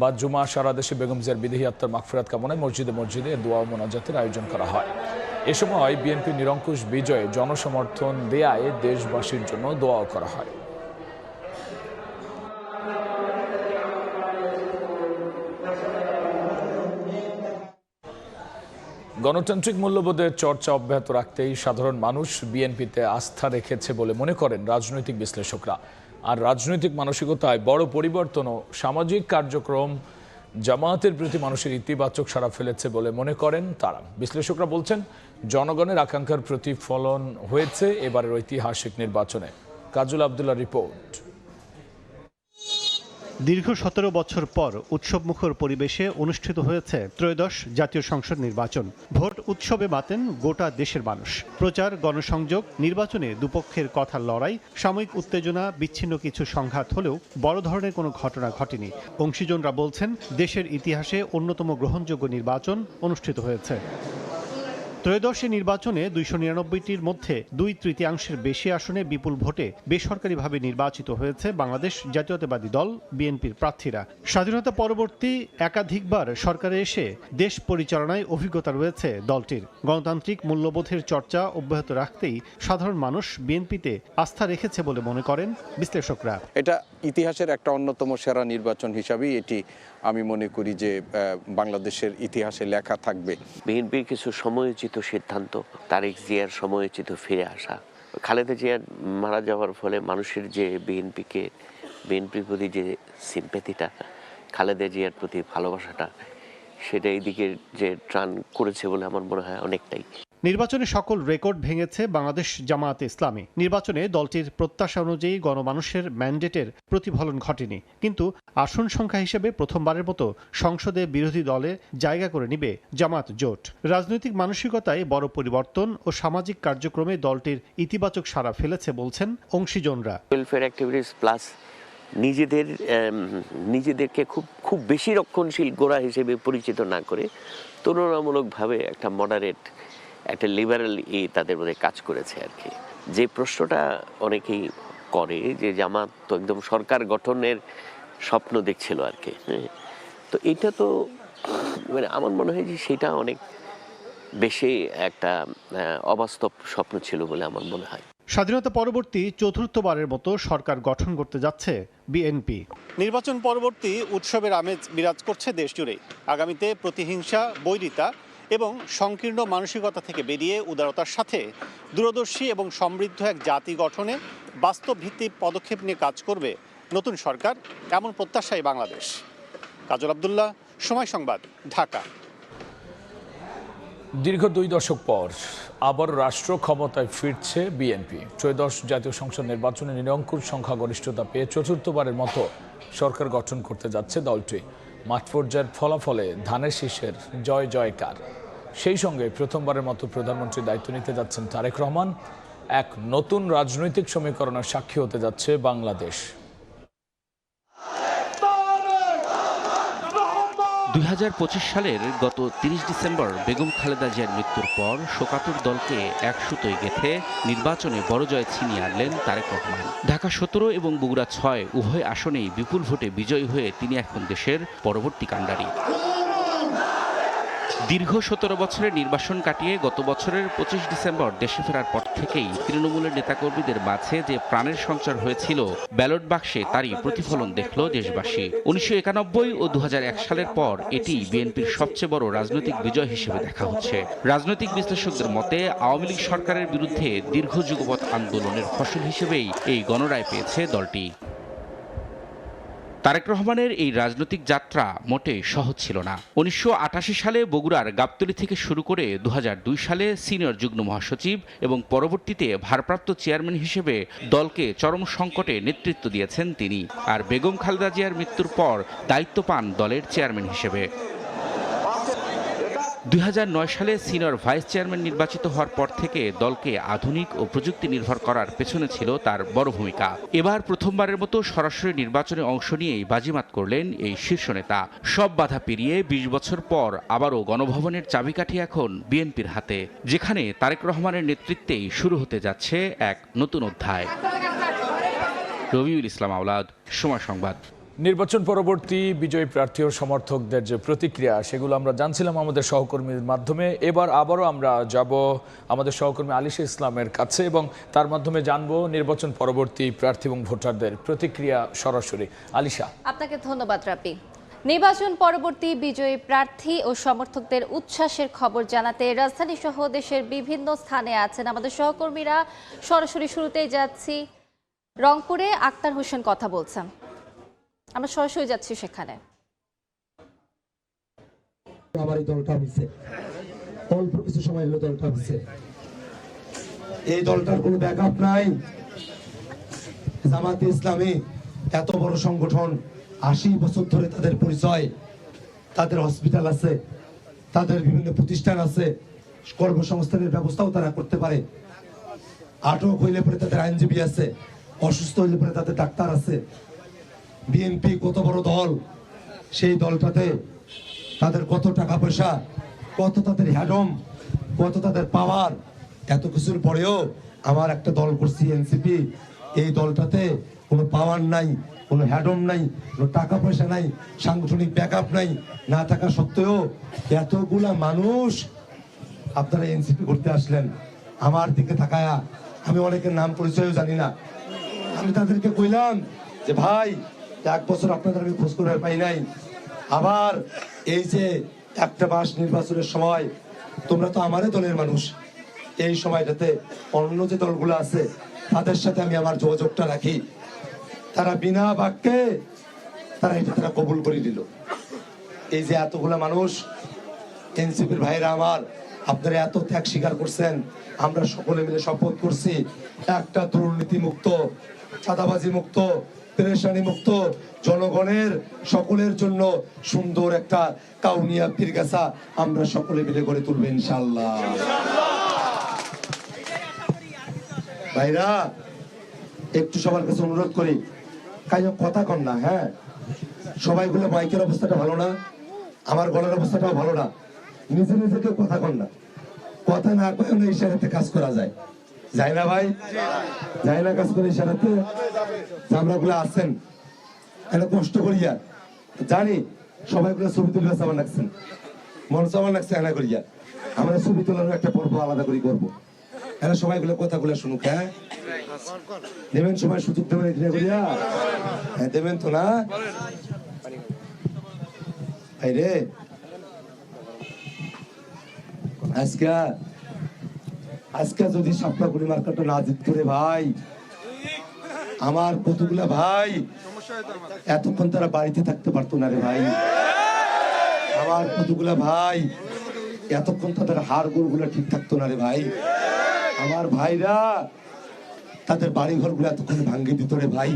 বাদ জুমা সারা দেশে বেগম জিয়ার বিদেহী আত্মার মাগফিরাত কামনায় মসজিদে মসজিদে দোয়া ও মোনাজাতের আয়োজন করা হয়। এ সময় বিএনপি নিরঙ্কুশ বিজয়ে জনসমর্থন দেয়ায় দেশবাসীর জন্য দোয়াও করা হয়। গণতান্ত্রিক মূল্যবোধের চর্চা অব্যাহত রাখতেই সাধারণ মানুষ বিএনপিতে আস্থা রেখেছে বলে মনে করেন রাজনৈতিক বিশ্লেষকরা। আর রাজনৈতিক মানসিকতায় বড় পরিবর্তন ও সামাজিক কার্যক্রম জামায়াতের প্রতি মানুষের ইতিবাচক সাড়া ফেলেছে বলে মনে করেন তারা। বিশ্লেষকরা বলছেন জনগণের আকাঙ্ক্ষার প্রতিফলন হয়েছে এবারের ঐতিহাসিক নির্বাচনে। কাজল আব্দুল্লাহ রিপোর্ট। দীর্ঘ 17 বছর পর উৎসবমুখর পরিবেশে অনুষ্ঠিত হয়েছে ত্রয়োদশ জাতীয় সংসদ নির্বাচন। ভোট উৎসবে মাতেন গোটা দেশের মানুষ। প্রচার, গণসংযোগ, নির্বাচনে দুপক্ষের কথার লড়াই, সাময়িক উত্তেজনা, বিচ্ছিন্ন কিছু সংঘাত হলেও বড় ধরনের কোনো ঘটনা ঘটেনি। অংশীজনরা বলছেন দেশের ইতিহাসে অন্যতম গ্রহণযোগ্য নির্বাচন অনুষ্ঠিত হয়েছে। ত্রয়োদশ নির্বাচনে 299টির মধ্যে 2/3 বেশি আসনে বিপুল ভোটে বেসরকারিভাবে নির্বাচিত হয়েছে বাংলাদেশ জাতীয়তাবাদী দল বিএনপির প্রার্থীরা। স্বাধীনতা পরবর্তী একাধিকবার সরকারে এসে দেশ পরিচালনায় অভিজ্ঞতা রয়েছে দলটির। গণতান্ত্রিক মূল্যবোধের চর্চা অব্যাহত রাখতেই সাধারণ মানুষ বিএনপিতে আস্থা রেখেছে বলে মনে করেন বিশ্লেষকরা। এটা ইতিহাসের একটা অন্যতম সেরা নির্বাচন হিসাবেই এটি আমি মনে করি যে বাংলাদেশের ইতিহাসে লেখা থাকবে। বিএনপির কিছু সময়োচিত সিদ্ধান্ত, তারেক জিয়ার সময়োচিত ফিরে আসা, খালেদা জিয়ার মারা যাওয়ার ফলে মানুষের যে বিএনপির প্রতি যে সিম্প্যাথিটা, খালেদা জিয়ার প্রতি ভালোবাসাটা, সেটা এইদিকে যে ট্রান করেছে বলে আমার মনে হয় অনেকটাই। নির্বাচনে সকল রেকর্ড ভেঙেছে বাংলাদেশ জামায়াতে ইসলামী। নির্বাচনে দলটির প্রত্যাশা অনুযায়ী গণমানুষের ম্যান্ডেটের প্রতিফলন ঘটেনি, কিন্তু আসন সংখ্যা হিসেবে প্রথমবারের মতো সংসদে বিরোধী দলে জায়গা করে নিবে জামায়াত জোট। রাজনৈতিক মানসিকতায় বড় পরিবর্তন ও সামাজিক কার্যক্রমে দলটির ইতিবাচক সাড়া ফেলেছে বলছেন অংশীজনরা। ওয়েলফেয়ার অ্যাক্টিভিটিস প্লাস নিজেদেরকে খুব বেশি রক্ষণশীল গোড়া হিসেবে পরিচিত না করে তুলনামূলকভাবে একটা মডারেট, একটা লিবারেল তাদের মধ্যে কাজ করেছে আর কি। যে প্রশ্নটা অনেকেই করে যে জামাত তো একদম সরকার গঠনের স্বপ্ন দেখছিল আর কি, তো এটা তো মানে আমার মনে হয় যে সেটা অনেক বেশি একটা অবাস্তব স্বপ্ন ছিল বলে আমার মনে হয়। স্বাধীনতা পরবর্তী চতুর্থবারের মতো সরকার গঠন করতে যাচ্ছে বিএনপি। নির্বাচন পরবর্তী উৎসবের আমেজ বিরাজ করছে দেশ জুড়ে। আগামীতে প্রতিহিংসা, বৈরিতা এবং সংকীর্ণ মানসিকতা থেকে বেরিয়ে উদারতার সাথে দূরদর্শী এবং সমৃদ্ধ এক জাতি গঠনে বাস্তব ভিত্তিক পদক্ষেপ নিয়ে কাজ করবে নতুন সরকার, এমন প্রত্যাশায় বাংলাদেশ। কাজল আব্দুল্লাহ, সময় সংবাদ, ঢাকা। দীর্ঘ 2 দশক পর আবার রাষ্ট্র ক্ষমতায় ফিরছে বিএনপি। ত্রয়োদশ জাতীয় সংসদ নির্বাচনে নিরঙ্কুশ সংখ্যাগরিষ্ঠতা পেয়ে চতুর্থবারের মতো সরকার গঠন করতে যাচ্ছে দলটি। মাঠ পর্যায়ের ফলাফলে ধানের শীষের জয় জয়কার। সেই সঙ্গে প্রথমবারের মতো প্রধানমন্ত্রীর দায়িত্ব নিতে যাচ্ছেন তারেক রহমান। এক নতুন রাজনৈতিক সমীকরণের সাক্ষী হতে যাচ্ছে বাংলাদেশ। 2025 সালের গত 30 ডিসেম্বর বেগম খালেদা জিয়ার মৃত্যুর পর শোকাতুর দলকে এক সুতোয় গেঁথে নির্বাচনে বড় জয় ছিনিয়ে আনলেন তারেক রহমান। ঢাকা 17 এবং বগুড়া 6 উভয় আসনেই বিপুল ভোটে বিজয়ী হয়ে তিনি এখন দেশের পরবর্তী কাণ্ডারি। দীর্ঘ 17 বছরের নির্বাসন কাটিয়ে গত বছরের 25 ডিসেম্বর দেশে ফেরার পর থেকেই তৃণমূলের নেতাকর্মীদের মাঝে যে প্রাণের সঞ্চার হয়েছিল, ব্যালট বাক্সে তারই প্রতিফলন দেখল দেশবাসী। 1991 ও 2001 সালের পর এটি বিএনপির সবচেয়ে বড় রাজনৈতিক বিজয় হিসেবে দেখা হচ্ছে। রাজনৈতিক বিশ্লেষকদের মতে আওয়ামী লীগ সরকারের বিরুদ্ধে দীর্ঘ যুগপৎ আন্দোলনের ফসল হিসেবেই এই গণরায় পেয়েছে দলটি। তারেক রহমানের এই রাজনৈতিক যাত্রা মোটেই সহজ ছিল না। 1988 সালে বগুড়ার গাবতলী থেকে শুরু করে 2002 সালে সিনিয়র যুগ্ম মহাসচিব এবং পরবর্তীতে ভারপ্রাপ্ত চেয়ারম্যান হিসেবে দলকে চরম সংকটে নেতৃত্ব দিয়েছেন তিনি। আর বেগম খালেদা জিয়ার মৃত্যুর পর দায়িত্ব পান দলের চেয়ারম্যান হিসেবে। 2009 সালে সিনিয়র ভাইস চেয়ারম্যান নির্বাচিত হওয়ার পর থেকে দলকে আধুনিক ও প্রযুক্তি নির্ভর করার পেছনে ছিল তার বড় ভূমিকা। এবার প্রথমবারের মতো সরাসরি নির্বাচনে অংশ নিয়েই বাজিমাত করলেন এই শীর্ষ নেতা। সব বাধা পেরিয়ে 20 বছর পর আবারও গণভবনের চাবিকাঠি এখন বিএনপির হাতে, যেখানে তারেক রহমানের নেতৃত্বেই শুরু হতে যাচ্ছে এক নতুন অধ্যায়। রবিউল ইসলাম আওলাদ, সময় সংবাদ। নির্বাচন পরবর্তী বিজয়ী প্রার্থী ও সমর্থকদের যে প্রতিক্রিয়া, সেগুলো আমরা জানছিলাম আমাদের সহকর্মীর মাধ্যমে। এবার আবারও আমরা যাব আমাদের সহকর্মী আলিশা ইসলামের কাছে এবং তার মাধ্যমে জানবো নির্বাচন পরবর্তী প্রার্থী এবং ভোটারদের প্রতিক্রিয়া সরাসরি। আলিশা, আপনাকে ধন্যবাদ রাপি। নির্বাচন পরবর্তী বিজয়ী প্রার্থী ও সমর্থকদের উচ্ছ্বাসের খবর জানাতে রাজধানী সহ দেশের বিভিন্ন স্থানে আছেন আমাদের সহকর্মীরা। সরাসরি শুরুতেই যাচ্ছি রংপুরে, আক্তার হোসেন কথা বলছেন, আমরা সরাসরি যাচ্ছি সেখানে। আমার এই দলটা হইছে, অল্প কিছু সময় হলো দলটা হইছে, এই দলটার কোনো ব্যাকআপ নাই। জামাতে ইসলামী এত বড় সংগঠন, 80 বছর ধরে তাদের পরিচয়, তাদের হসপিটাল আছে, তাদের বিভিন্ন প্রতিষ্ঠান আছে, কর্মসংস্থানের ব্যবস্থাও তারা করতে পারে। আটক হইলে পরে তাদের আইনজীবী আছে, অসুস্থ হইলে পরে তাদের ডাক্তার আছে। বিএনপি কত বড় দল, সেই দলটাতে তাদের কত টাকা পয়সা, কত তাদের হ্যাডম, কত তাদের পাওয়ার। এত কিছুর পরেও আমার একটা দল করছি এনসিপি, এই দলটাতে কোনো পাওয়ার নাই, কোনো হ্যাডম নাই, কোনো টাকা পয়সা নাই, সাংগঠনিক ব্যাকআপ নাই, না থাকা সত্ত্বেও এতগুলা মানুষ আপনারা এনসিপি করতে আসলেন। আমার দিকে তাকায়া, আমি অনেকের নাম পরিচয়ও জানি না, আমি তাদেরকে কইলাম যে ভাই 1 বছর আপনাদের আমি খোঁজ করে পাই নাই, আবার এই যে একটা মাস নির্বাচনের সময় তোমরা তো আমারই দলের মানুষ, এই সময়টাতে অন্য যে দলগুলো আছে তাদের সাথে আমি আমার যোগাযোগটা রাখি। তারা বিনা বাক্যে তারা কবুল করে দিল। এই যে এতগুলা মানুষ এনসিপির ভাইরা আমার, আপনারা এত ত্যাগ স্বীকার করছেন, আমরা সকলে মিলে শপথ করছি একটা দুর্নীতি মুক্ত, চাঁদাবাজি মুক্ত, পেরেশানি মুক্ত, জনগণের সকলের জন্য সুন্দর একটা কাউনিয়া পীরগাছা আমরা সকলে মিলে গড়ে তুলবো ইনশাআল্লাহ। ভাইরা একটু সবার কাছে অনুরোধ করি, কথা কন না, হ্যাঁ সবাই বলে মাইকের অবস্থাটা ভালো না, আমার গলার অবস্থাটাও ভালো না, নিজে নিজেকে কথা কন না, কথা না কয়ে না ইশারাতে কাজ করা যায়, যায় না ভাই? যায় না কাজ করে ইশারাতে? আমরা গুলো আছেন এত কষ্ট করিয়া, জানি সবাই গুলো ছবি তুলবে চামান রাখছেন, মন চামান রাখছে এনা করিয়া, আমরা ছবি তোলার একটা পর্ব আলাদা করে করবো, এরা সবাই গুলো কথাগুলো শুনুক। হ্যাঁ দেবেন, সবাই সুযোগ দেবেন এখানে করিয়া, হ্যাঁ দেবেন তো না ভাই রে? আজকে যদি সাপলাগুড়ি মার্কেটটা না জিত করে ভাই, আমার কতগুলা ভাই এতক্ষণ তারা বাড়িতে থাকতে পারতো না রে ভাই, আমার কতগুলা ভাই এতক্ষণ তাদের হাড় গোড়গুলো ঠিক থাকতো না রে ভাই, আমার ভাইরা তাদের বাড়ি ঘরগুলো এতক্ষণে ভাঙ্গি দিত রে ভাই,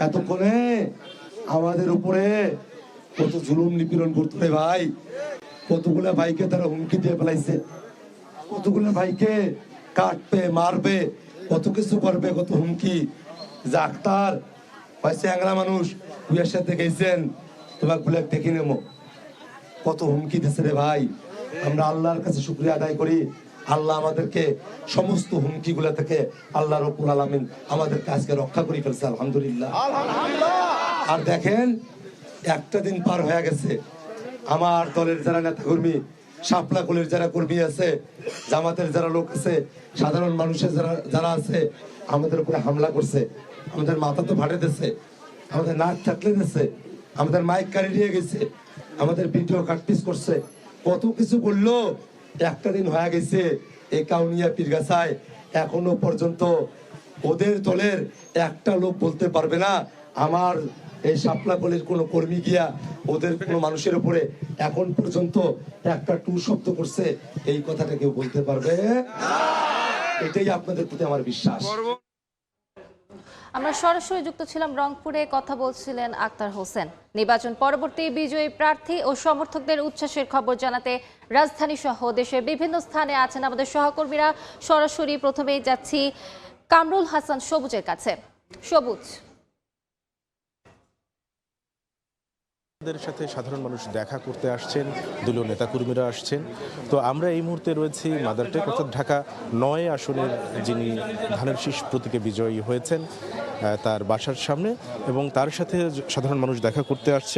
এতক্ষণে আমাদের উপরে কত জুলুম নিপীড়ন করতো রে ভাই, কতগুলা ভাইকে তারা হুমকি দিয়ে ফেলাইছে, কতগুলা ভাইকে কাটবে মারবে কত কিছু করবে, কত হুমকি। ডাক্তার হয়েছে অ্যাংলা মানুষ, বিয়ের সাথে গেছেন তোমাকে বলে দেখে নেবো, কত হুমকি দিচ্ছে রে ভাই। আমরা আল্লাহর কাছে শুকরিয়া আদায় করি, আল্লাহ আমাদেরকে সমস্ত হুমকি গুলা থেকে আল্লাহ রব্বুল আলামিন আমাদেরকে আজকে রক্ষা করে ফেলছে, আলহামদুলিল্লাহ। আর দেখেন একটা দিন পার হয়ে গেছে, আমার দলের যারা নেতা কর্মী, শাপলা কুলের যারা কর্মী আছে, জামাতের যারা লোক আছে, সাধারণ মানুষের যারা আছে, আমাদের উপরে হামলা করছে, আমাদের মাথা তো ফাটে দিচ্ছে, আমাদের নাক থাকলে দিচ্ছে, আমাদের মাইক কারি নিয়ে গেছে, আমাদের ভিডিও কাটপিস করছে, কত কিছু করলো। একটা দিন হয়ে গেছে এই কাউনিয়া পীরগাছায়, এখনো পর্যন্ত ওদের দলের একটা লোক বলতে পারবে না আমার এই শাপলা কলের কোন কর্মী গিয়া ওদের কোন মানুষের উপরে এখন পর্যন্ত একটা টু শব্দ করছে, এই কথাটা কেউ বলতে পারবে? এটাই আপনাদের প্রতি আমার বিশ্বাস। আমরা সরাসরি যুক্ত ছিলাম রংপুরে, কথা বলছিলেন আক্তার হোসেন। নির্বাচন পরবর্তী বিজয়ী প্রার্থী ও সমর্থকদের উচ্ছ্বাসের খবর জানাতে রাজধানী সহ দেশের বিভিন্ন স্থানে আছেন আমাদের সহকর্মীরা। সরাসরি প্রথমেই যাচ্ছি কামরুল হাসান সবুজের কাছে। সবুজ, দের সাথে সাধারণ মানুষ দেখা করতে আসছেন, দলীয় নেতাকর্মীরা আসছেন। তো আমরা এই মুহূর্তে রয়েছি মাদারটেক অর্থাৎ ঢাকা ৯ আসনের যিনি ধানের শীষ প্রতীকে বিজয়ী হয়েছেন তার বাসার সামনে, এবং তার সাথে সাধারণ মানুষ দেখা করতে আসছে।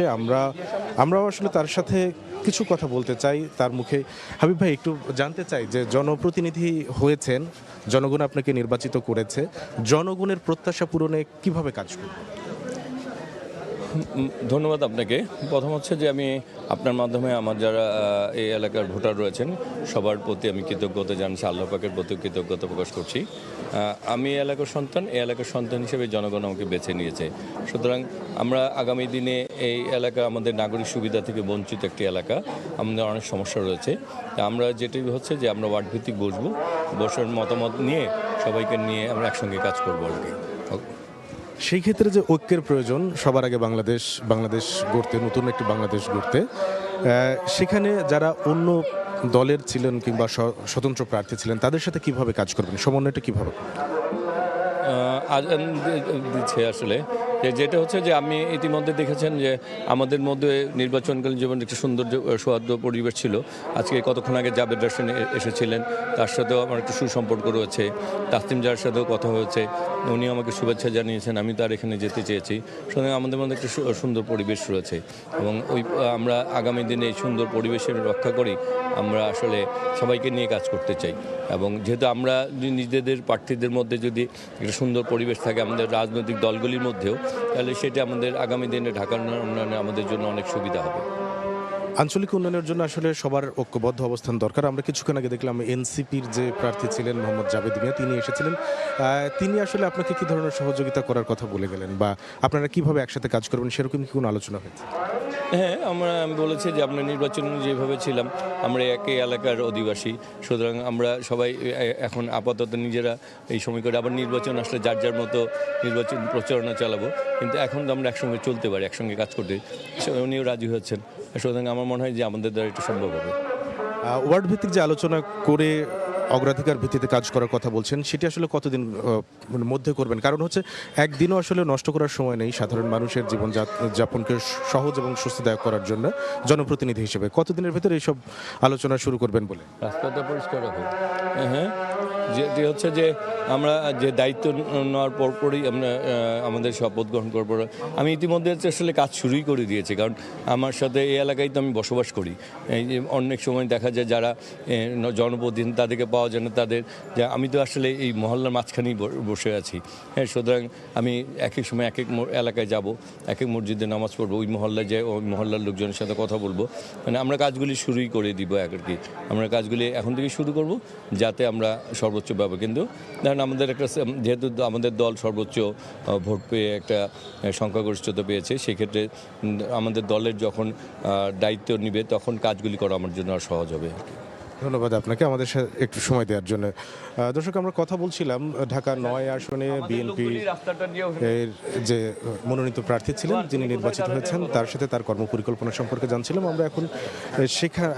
আমরাও আসলে তার সাথে কিছু কথা বলতে চাই তার মুখে। হাবিব ভাই, একটু জানতে চাই যে জনপ্রতিনিধি হয়েছেন, জনগণ আপনাকে নির্বাচিত করেছে, জনগণের প্রত্যাশা পূরণে কিভাবে কাজ করবেন? ধন্যবাদ আপনাকে। প্রথম হচ্ছে যে আমি আপনার মাধ্যমে আমার যারা এই এলাকার ভোটার রয়েছেন সবার প্রতি আমি কৃতজ্ঞতা জানাচ্ছি, আল্লাহ পাকের প্রতি কৃতজ্ঞতা প্রকাশ করছি। আমি এলাকার সন্তান, এই এলাকার সন্তান হিসেবে জনগণ আমাকে বেছে নিয়েছে। সুতরাং আমরা আগামী দিনে এই এলাকা আমাদের নাগরিক সুবিধা থেকে বঞ্চিত একটি এলাকা, আমাদের অনেক সমস্যা রয়েছে। আমরা যেটাই হচ্ছে যে আমরা ওয়ার্ড ভিত্তিক বসার মতামত নিয়ে সবাইকে নিয়ে আমরা একসঙ্গে কাজ করবো আর কি। সেই ক্ষেত্রে যে ঐক্যের প্রয়োজন সবার আগে বাংলাদেশ গড়তে, নতুন একটি বাংলাদেশ গড়তে, সেখানে যারা অন্য দলের ছিলেন কিংবা স্বতন্ত্র প্রার্থী ছিলেন তাদের সাথে কিভাবে কাজ করবেন, সমন্বয়টা কিভাবে আজান দিচ্ছে আসলে যেটা হচ্ছে যে আমি ইতিমধ্যে দেখেছেন যে আমাদের মধ্যে নির্বাচনকালীন জীবনে একটি সুন্দর সৌহার্দ্য পরিবেশ ছিল। আজকে কতক্ষণ আগে জাবেদ হোসেন এসেছিলেন, তার সাথেও আমার একটু সুসম্পর্ক রয়েছে। তাসলিম জাহার সাথেও কথা হয়েছে, উনি আমাকে শুভেচ্ছা জানিয়েছেন, আমি তার এখানে যেতে চেয়েছি। সুতরাং আমাদের মধ্যে একটি সুন্দর পরিবেশ রয়েছে এবং আমরা আগামী দিনে এই সুন্দর পরিবেশের রক্ষা করি। আমরা আসলে সবাইকে নিয়ে কাজ করতে চাই এবং যেহেতু আমরা নিজেদের প্রার্থীদের মধ্যে যদি একটা সুন্দর পরিবেশ থাকে আমাদের রাজনৈতিক দলগুলির মধ্যেও, তাহলে সেটা আমাদের আগামী দিনে ঢাকার উন্নয়নে আমাদের জন্য অনেক সুবিধা হবে। আঞ্চলিক উন্নয়নের জন্য আসলে সবার ঐক্যবদ্ধ অবস্থান দরকার। আমরা কিছুক্ষণ আগে দেখলাম এনসিপির যে প্রার্থী ছিলেন মোহাম্মদ জাবেদ মিয়া, তিনি এসেছিলেন। তিনি আসলে আপনাকে কি ধরনের সহযোগিতা করার কথা বলে গেলেন বা আপনারা কিভাবে একসাথে কাজ করবেন সেরকম কি কোনো আলোচনা হয়েছে? হ্যাঁ, আমি বলেছি যে আমরা নির্বাচন যেভাবে ছিলাম, আমরা একই এলাকার অধিবাসী, সুতরাং আমরা সবাই এখন আপাতত নিজেরা এই সময় করে আবার নির্বাচন আসলে যার যার মতো নির্বাচন প্রচারণা চালাবো, কিন্তু এখন তো আমরা একসঙ্গে চলতে পারি, একসঙ্গে কাজ করতে। উনিও রাজি হচ্ছেন, সুতরাং আমার মনে হয় যে আমাদের দ্বারা এটা সম্ভব হবে। ওয়ার্ড ভিত্তিক যে আলোচনা করে অগ্রাধিকার ভিত্তিতে কাজ করার কথা বলছেন, সেটি আসলে কতদিন মধ্যে করবেন? কারণ হচ্ছে একদিনও আসলে নষ্ট করার সময় নেই সাধারণ মানুষের জীবন যাপনকে সহজ এবং স্বস্তিদায়ক করার জন্য জনপ্রতিনিধি হিসেবে কতদিনের ভেতরে এইসব আলোচনা শুরু করবেন বলে? রাস্তাটা পরিষ্কার রাখো। হ্যাঁ, যেটি হচ্ছে যে আমরা যে দায়িত্ব নেওয়ার পরপরই আমরা আমাদের শপথ গ্রহণ করার পর আমি ইতিমধ্যে আসলে কাজ শুরুই করে দিয়েছি, কারণ আমার সাথে এই এলাকায় তো আমি বসবাস করি। এই যে অনেক সময় দেখা যায় যারা জনপ্রতিনিধি তাদেরকে পাওয়া যায় না, তাদের যে আমি তো আসলে এই মহল্লার মাঝখানেই বসে আছি। হ্যাঁ, সুতরাং আমি এক এক সময় এক এক এলাকায় যাব, এক এক মসজিদে নামাজ পড়বো, ওই মহল্লায় যাই ওই মহল্লার লোকজনের সাথে কথা বলবো। মানে আমরা কাজগুলি শুরুই করে দিব আর কি। আমরা কাজগুলি এখন থেকে শুরু করব যাতে আমরা সর্বোচ্চ পাবো। কিন্তু ধরেন আমাদের একটা, যেহেতু আমাদের দল সর্বোচ্চ ভোট পেয়ে একটা সংখ্যাগরিষ্ঠতা পেয়েছে, সেক্ষেত্রে আমাদের দলের যখন দায়িত্ব নিবে তখন কাজগুলি করা আমার জন্য আর সহজ হবে। ধন্যবাদ আপনাকে আমাদের সাথে একটু সময় দেওয়ার জন্য। দর্শক, আমরা কথা বলছিলাম ঢাকা ৯ আসনে বিএনপি এর যে মনোনীত প্রার্থী ছিলেন, যিনি নির্বাচিত হয়েছেন, তার সাথে তার কর্মপরিকল্পনা সম্পর্কে জানছিলাম। আমরা এখন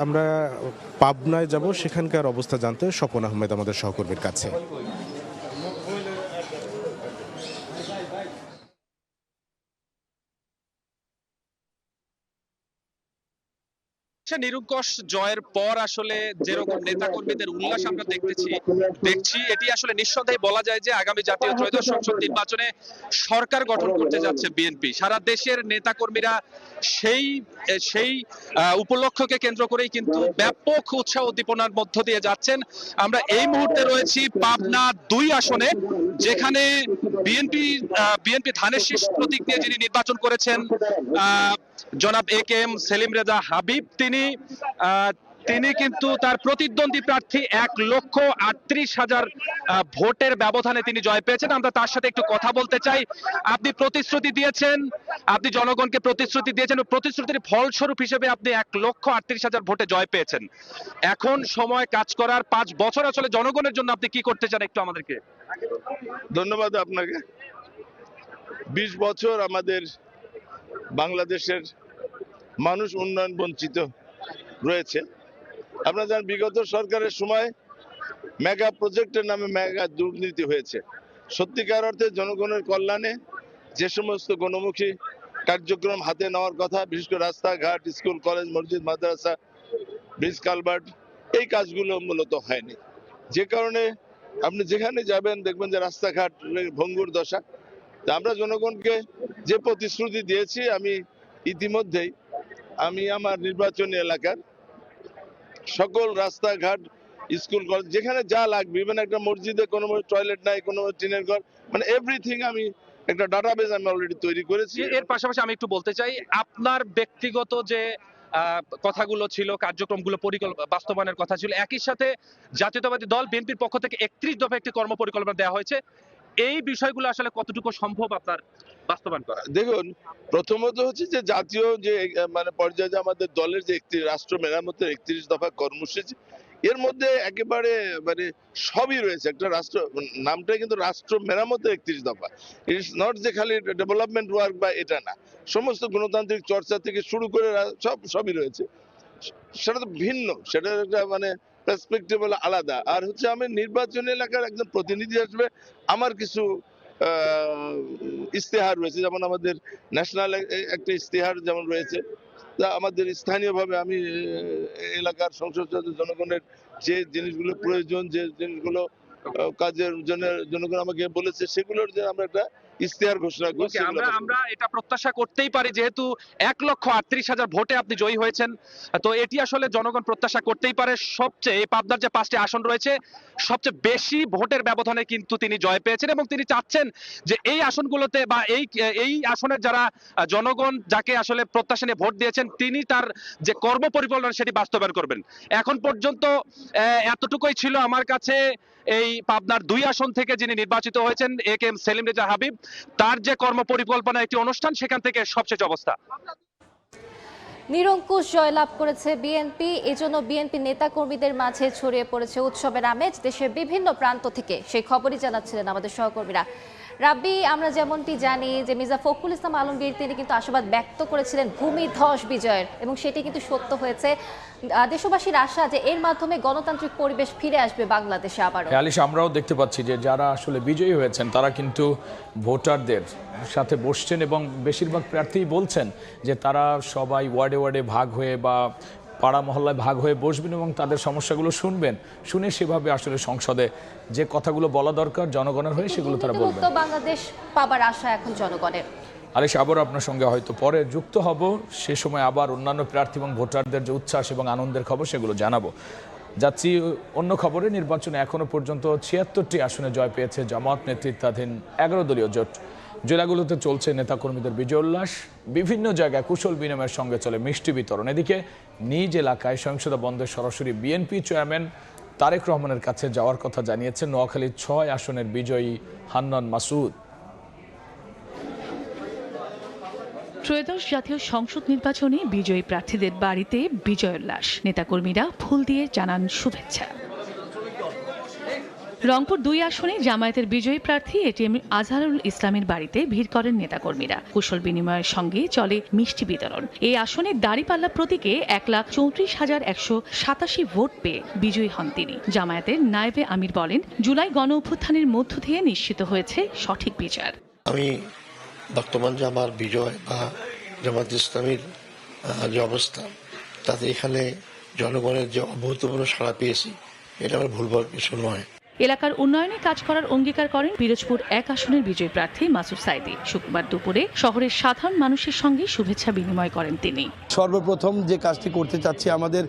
আমরা পাবনায় যাব, সেখানকার অবস্থা জানতে স্বপন আহমেদ আমাদের সহকর্মীর কাছে। নিরঙ্কুশ জয়ের পর আসলে যেরকম নেতাকর্মীদের উল্লাস আমরা দেখছি, এটি আসলে নিঃসন্দেহে বলা যায় যে আগামী জাতীয় ত্রয়োদশ সংসদ নির্বাচনে সরকার গঠন করতে যাচ্ছে বিএনপি। সারা দেশের নেতাকর্মীরা সেই উপলক্ষকে কেন্দ্র করেই কিন্তু ব্যাপক উৎসাহ উদ্দীপনার মধ্য দিয়ে যাচ্ছেন। আমরা এই মুহূর্তে রয়েছি পাবনা ২ আসনে, যেখানে বিএনপি ধানের শীষ প্রতীক দিয়ে যিনি নির্বাচন করেছেন জনাব AK-M সেলিম রেজা হাবিব, তিনি কিন্তু তার প্রতিদ্বন্দ্বী প্রার্থী ১,৩৮,০০০ ভোটের ব্যবধানে তিনি জয় পেয়েছেন। আমরা তার সাথে একটু কথা বলতে চাই। আপনি প্রতিশ্রুতি দিয়েছেন, আপনি জনগণকে প্রতিশ্রুতি দিয়েছেন, প্রতিশ্রুতির ফলস্বরূপ হিসেবে আপনি ১,৩৮,০০০ ভোটে জয় পেয়েছেন। এখন সময় কাজ করার, ৫ বছর আসলে জনগণের জন্য আপনি কি করতে চান একটু আমাদেরকে? ধন্যবাদ আপনাকে। ২০ বছর আমাদের বাংলাদেশের মানুষ উন্নয়ন বঞ্চিত রয়েছে। আপনারা জানেন বিগত সরকারের সময় মেগা প্রজেক্টের নামে মেগা দুর্নীতি হয়েছে। সত্যিকার অর্থে জনগণের কল্যাণে যে সমস্ত গণমুখী কার্যক্রম হাতে নেওয়ার কথা, বিশেষ করে রাস্তাঘাট, স্কুল, কলেজ, মসজিদ, মাদ্রাসা, ব্রিজ, কালভার্ট, এই কাজগুলো মূলত হয়নি। যে কারণে আপনি যেখানে যাবেন দেখবেন যে রাস্তাঘাট ভঙ্গুর দশা। আমরা জনগণকে যে প্রতিশ্রুতি দিয়েছি, আমি ইতিমধ্যেই আমার নির্বাচনী এলাকার সকল রাস্তাঘাট, স্কুল, কলেজ, যেখানে যা লাগবে, ইভেন একটা মসজিদে কোনো টয়লেট নাই, কোনো টিনের ঘর, মানে এভরিথিং আমি একটা ডাটাবেজ আমি অলরেডি তৈরি করেছি। এর পাশাপাশি আমি একটু বলতে চাই, আপনার ব্যক্তিগত যে কথাগুলো ছিল, কার্যক্রমগুলো বাস্তবায়নের কথা ছিল, একই সাথে জাতীয়তাবাদী দল বিএনপির পক্ষ থেকে ৩১ দফা একটি কর্মপরিকল্পনা দেওয়া হয়েছে। এই বিষয়গুলো আসলে কতটুকু সম্ভব আপনার বাস্তবায়ন করা? দেখুন, প্রথমত হচ্ছে যে জাতীয় যে মানে পর্যায়ে আমাদের দলের যে রাষ্ট্র মেরামতের ৩১ দফা কর্মসূচি, এর মধ্যে একেবারে মানে সবই রয়েছে। একটা রাষ্ট্র নামটাই কিন্তু রাষ্ট্র মেরামতের ৩১ দফা। ইট ইজ নট যে খালি ডেভেলপমেন্ট ওয়ার্ক বা এটা না, সমস্ত গণতান্ত্রিক চর্চা থেকে শুরু করে সবই রয়েছে। সেটা তো ভিন্ন, সেটার একটা মানে পার্সপেক্টিভ হলো আলাদা। আর হচ্ছে আমি নির্বাচনী এলাকার একজন প্রতিনিধি আসবে, আমার কিছু ইশতেহার রয়েছে, যেমন আমাদের ন্যাশনাল একটা ইশতেহার যেমন রয়েছে, তা আমাদের স্থানীয়ভাবে আমি এলাকার সংসদ জনগণের যে জিনিসগুলো প্রয়োজন, যে জিনিসগুলো কাজের জন্য জনগণ আমাকে বলেছে, সেগুলোর যে আমরা একটা ইশতেহার ঘোষণা করছি। আমরা এটা প্রত্যাশা করতেই পারি, যেহেতু 1,38,000 ভোটে আপনি জয়ী হয়েছেন, তো এটি আসলে জনগণ প্রত্যাশা করতেই পারে। সবচেয়ে এই পাবনার যে 5টি আসন রয়েছে, সবচেয়ে বেশি ভোটের ব্যবধানে কিন্তু তিনি জয় পেয়েছেন এবং তিনি চাচ্ছেন যে এই আসনগুলোতে বা এই আসনের যারা জনগণ যাকে আসলে প্রত্যাশা নিয়ে ভোট দিয়েছেন, তিনি তার যে কর্মপরিকল্পনা সেটি বাস্তবায়ন করবেন। এখন পর্যন্ত এতটুকুই ছিল আমার কাছে এই পাবনার 2 আসন থেকে যিনি নির্বাচিত হয়েছেন AK-M সেলিম রেজা হাবিব, তার যে কর্মপরিকল্পনা একটি অনুষ্ঠান, সেখান থেকে সবশেষ অবস্থা। নিরঙ্কুশ জয়লাভ করেছে বিএনপি, এজন্য বিএনপি নেতাকর্মীদের মাঝে ছড়িয়ে পড়েছে উৎসবের আমেজ। দেশের বিভিন্ন প্রান্ত থেকে সেই খবরই জানাচ্ছিলেন আমাদের সহকর্মীরা। রাব্বি, আমরা যেমনটি জানি যে মির্জা ফখরুল ইসলাম আলমগীর তিনি কিন্তু আশাবাদ ব্যক্ত করেছিলেন ভূমিধস বিজয়ের, এবং সেটি কিন্তু সত্য হয়েছে। দেশবাসীর আশা যে এর মাধ্যমে গণতান্ত্রিক পরিবেশ ফিরে আসবে বাংলাদেশে আবারও। আলিশা, আমরাও দেখতে পাচ্ছি যে যারা আসলে বিজয়ী হয়েছেন তারা কিন্তু ভোটারদের সাথে বসছেন এবং বেশিরভাগ প্রার্থী বলছেন যে তারা সবাই ওয়ার্ডে ওয়ার্ডে ভাগ হয়ে বা পাড়া মহল্লায় ভাগ হয়ে বসবেন এবং তাদের সমস্যাগুলো শুনবেন, শুনে সেভাবে আসলে সংসদে যে কথাগুলো বলা দরকার জনগণের হয়ে সেগুলো তারা বলবেন। বাংলাদেশ পাবার আশা এখন জনগণের। আলিশা, আবার আপনার সঙ্গে হয়তো পরে যুক্ত হব, সে সময় আবার অন্যান্য প্রার্থী এবং ভোটারদের যে উচ্ছ্বাস এবং আনন্দের খবর সেগুলো জানাবো। যাচ্ছি অন্য খবরে। নির্বাচনে এখনো পর্যন্ত 76টি আসনে জয় পেয়েছে জামাত নেতৃত্বাধীন 11 দলীয় জোট। জেলাগুলোতে চলছে নেতাকর্মীদের বিজয় উল্লাস, বিভিন্ন জায়গায় কুশল বিনিময়ের সঙ্গে চলে মিষ্টি বিতরণ। এদিকে নিজ এলাকায় সহিংসতা বন্ধে সরাসরি বিএনপি চেয়ারম্যান তারেক রহমানের কাছে যাওয়ার কথা জানিয়েছেন নোয়াখালীর 6 আসনের বিজয়ী হান্নান মাসুদ। ত্রয়োদশ জাতীয় সংসদ নির্বাচনে বিজয়ী প্রার্থীদের বাড়িতে বিজয় উল্লাস, নেতাকর্মীরা ফুল দিয়ে জানান শুভেচ্ছা। রংপুর 2 আসনে জামায়াতের বিজয়ী প্রার্থী ATM আজহারুল ইসলামের বাড়িতে ভিড় করেন নেতাকর্মীরা। কুশল বিনিময়ের সঙ্গে চলে মিষ্টি বিতরণ। এই আসনে দাঁড়িপাল্লা প্রতীকে 1,34,187 ভোট পেয়ে বিজয়ী হন তিনি। জামায়াতের নায়েবে আমির বলেন, জুলাই গণ অভ্যুত্থানের মধ্য দিয়ে নিশ্চিত হয়েছে সঠিক বিচার। আমি বর্তমান যে আমার বিজয় বা জামাত ইসলামীর যে অবস্থা, তাতে এখানে জনগণের যে অভূতপূর্ণ সাড়া পেয়েছি, এটা আমার ভুলবার কিছু নয়। এলাকার উন্নয়নে কাজ করার অঙ্গীকার করেন পিরোজপুর 1 আসনের বিজয়ী প্রার্থী মাসুদ সাইদি। শুক্রবার দুপুরে শহরের সাধারণ মানুষের সঙ্গে শুভেচ্ছা বিনিময় করেন তিনি। সর্বপ্রথম যে কাজটি করতে চাচ্ছি, আমাদের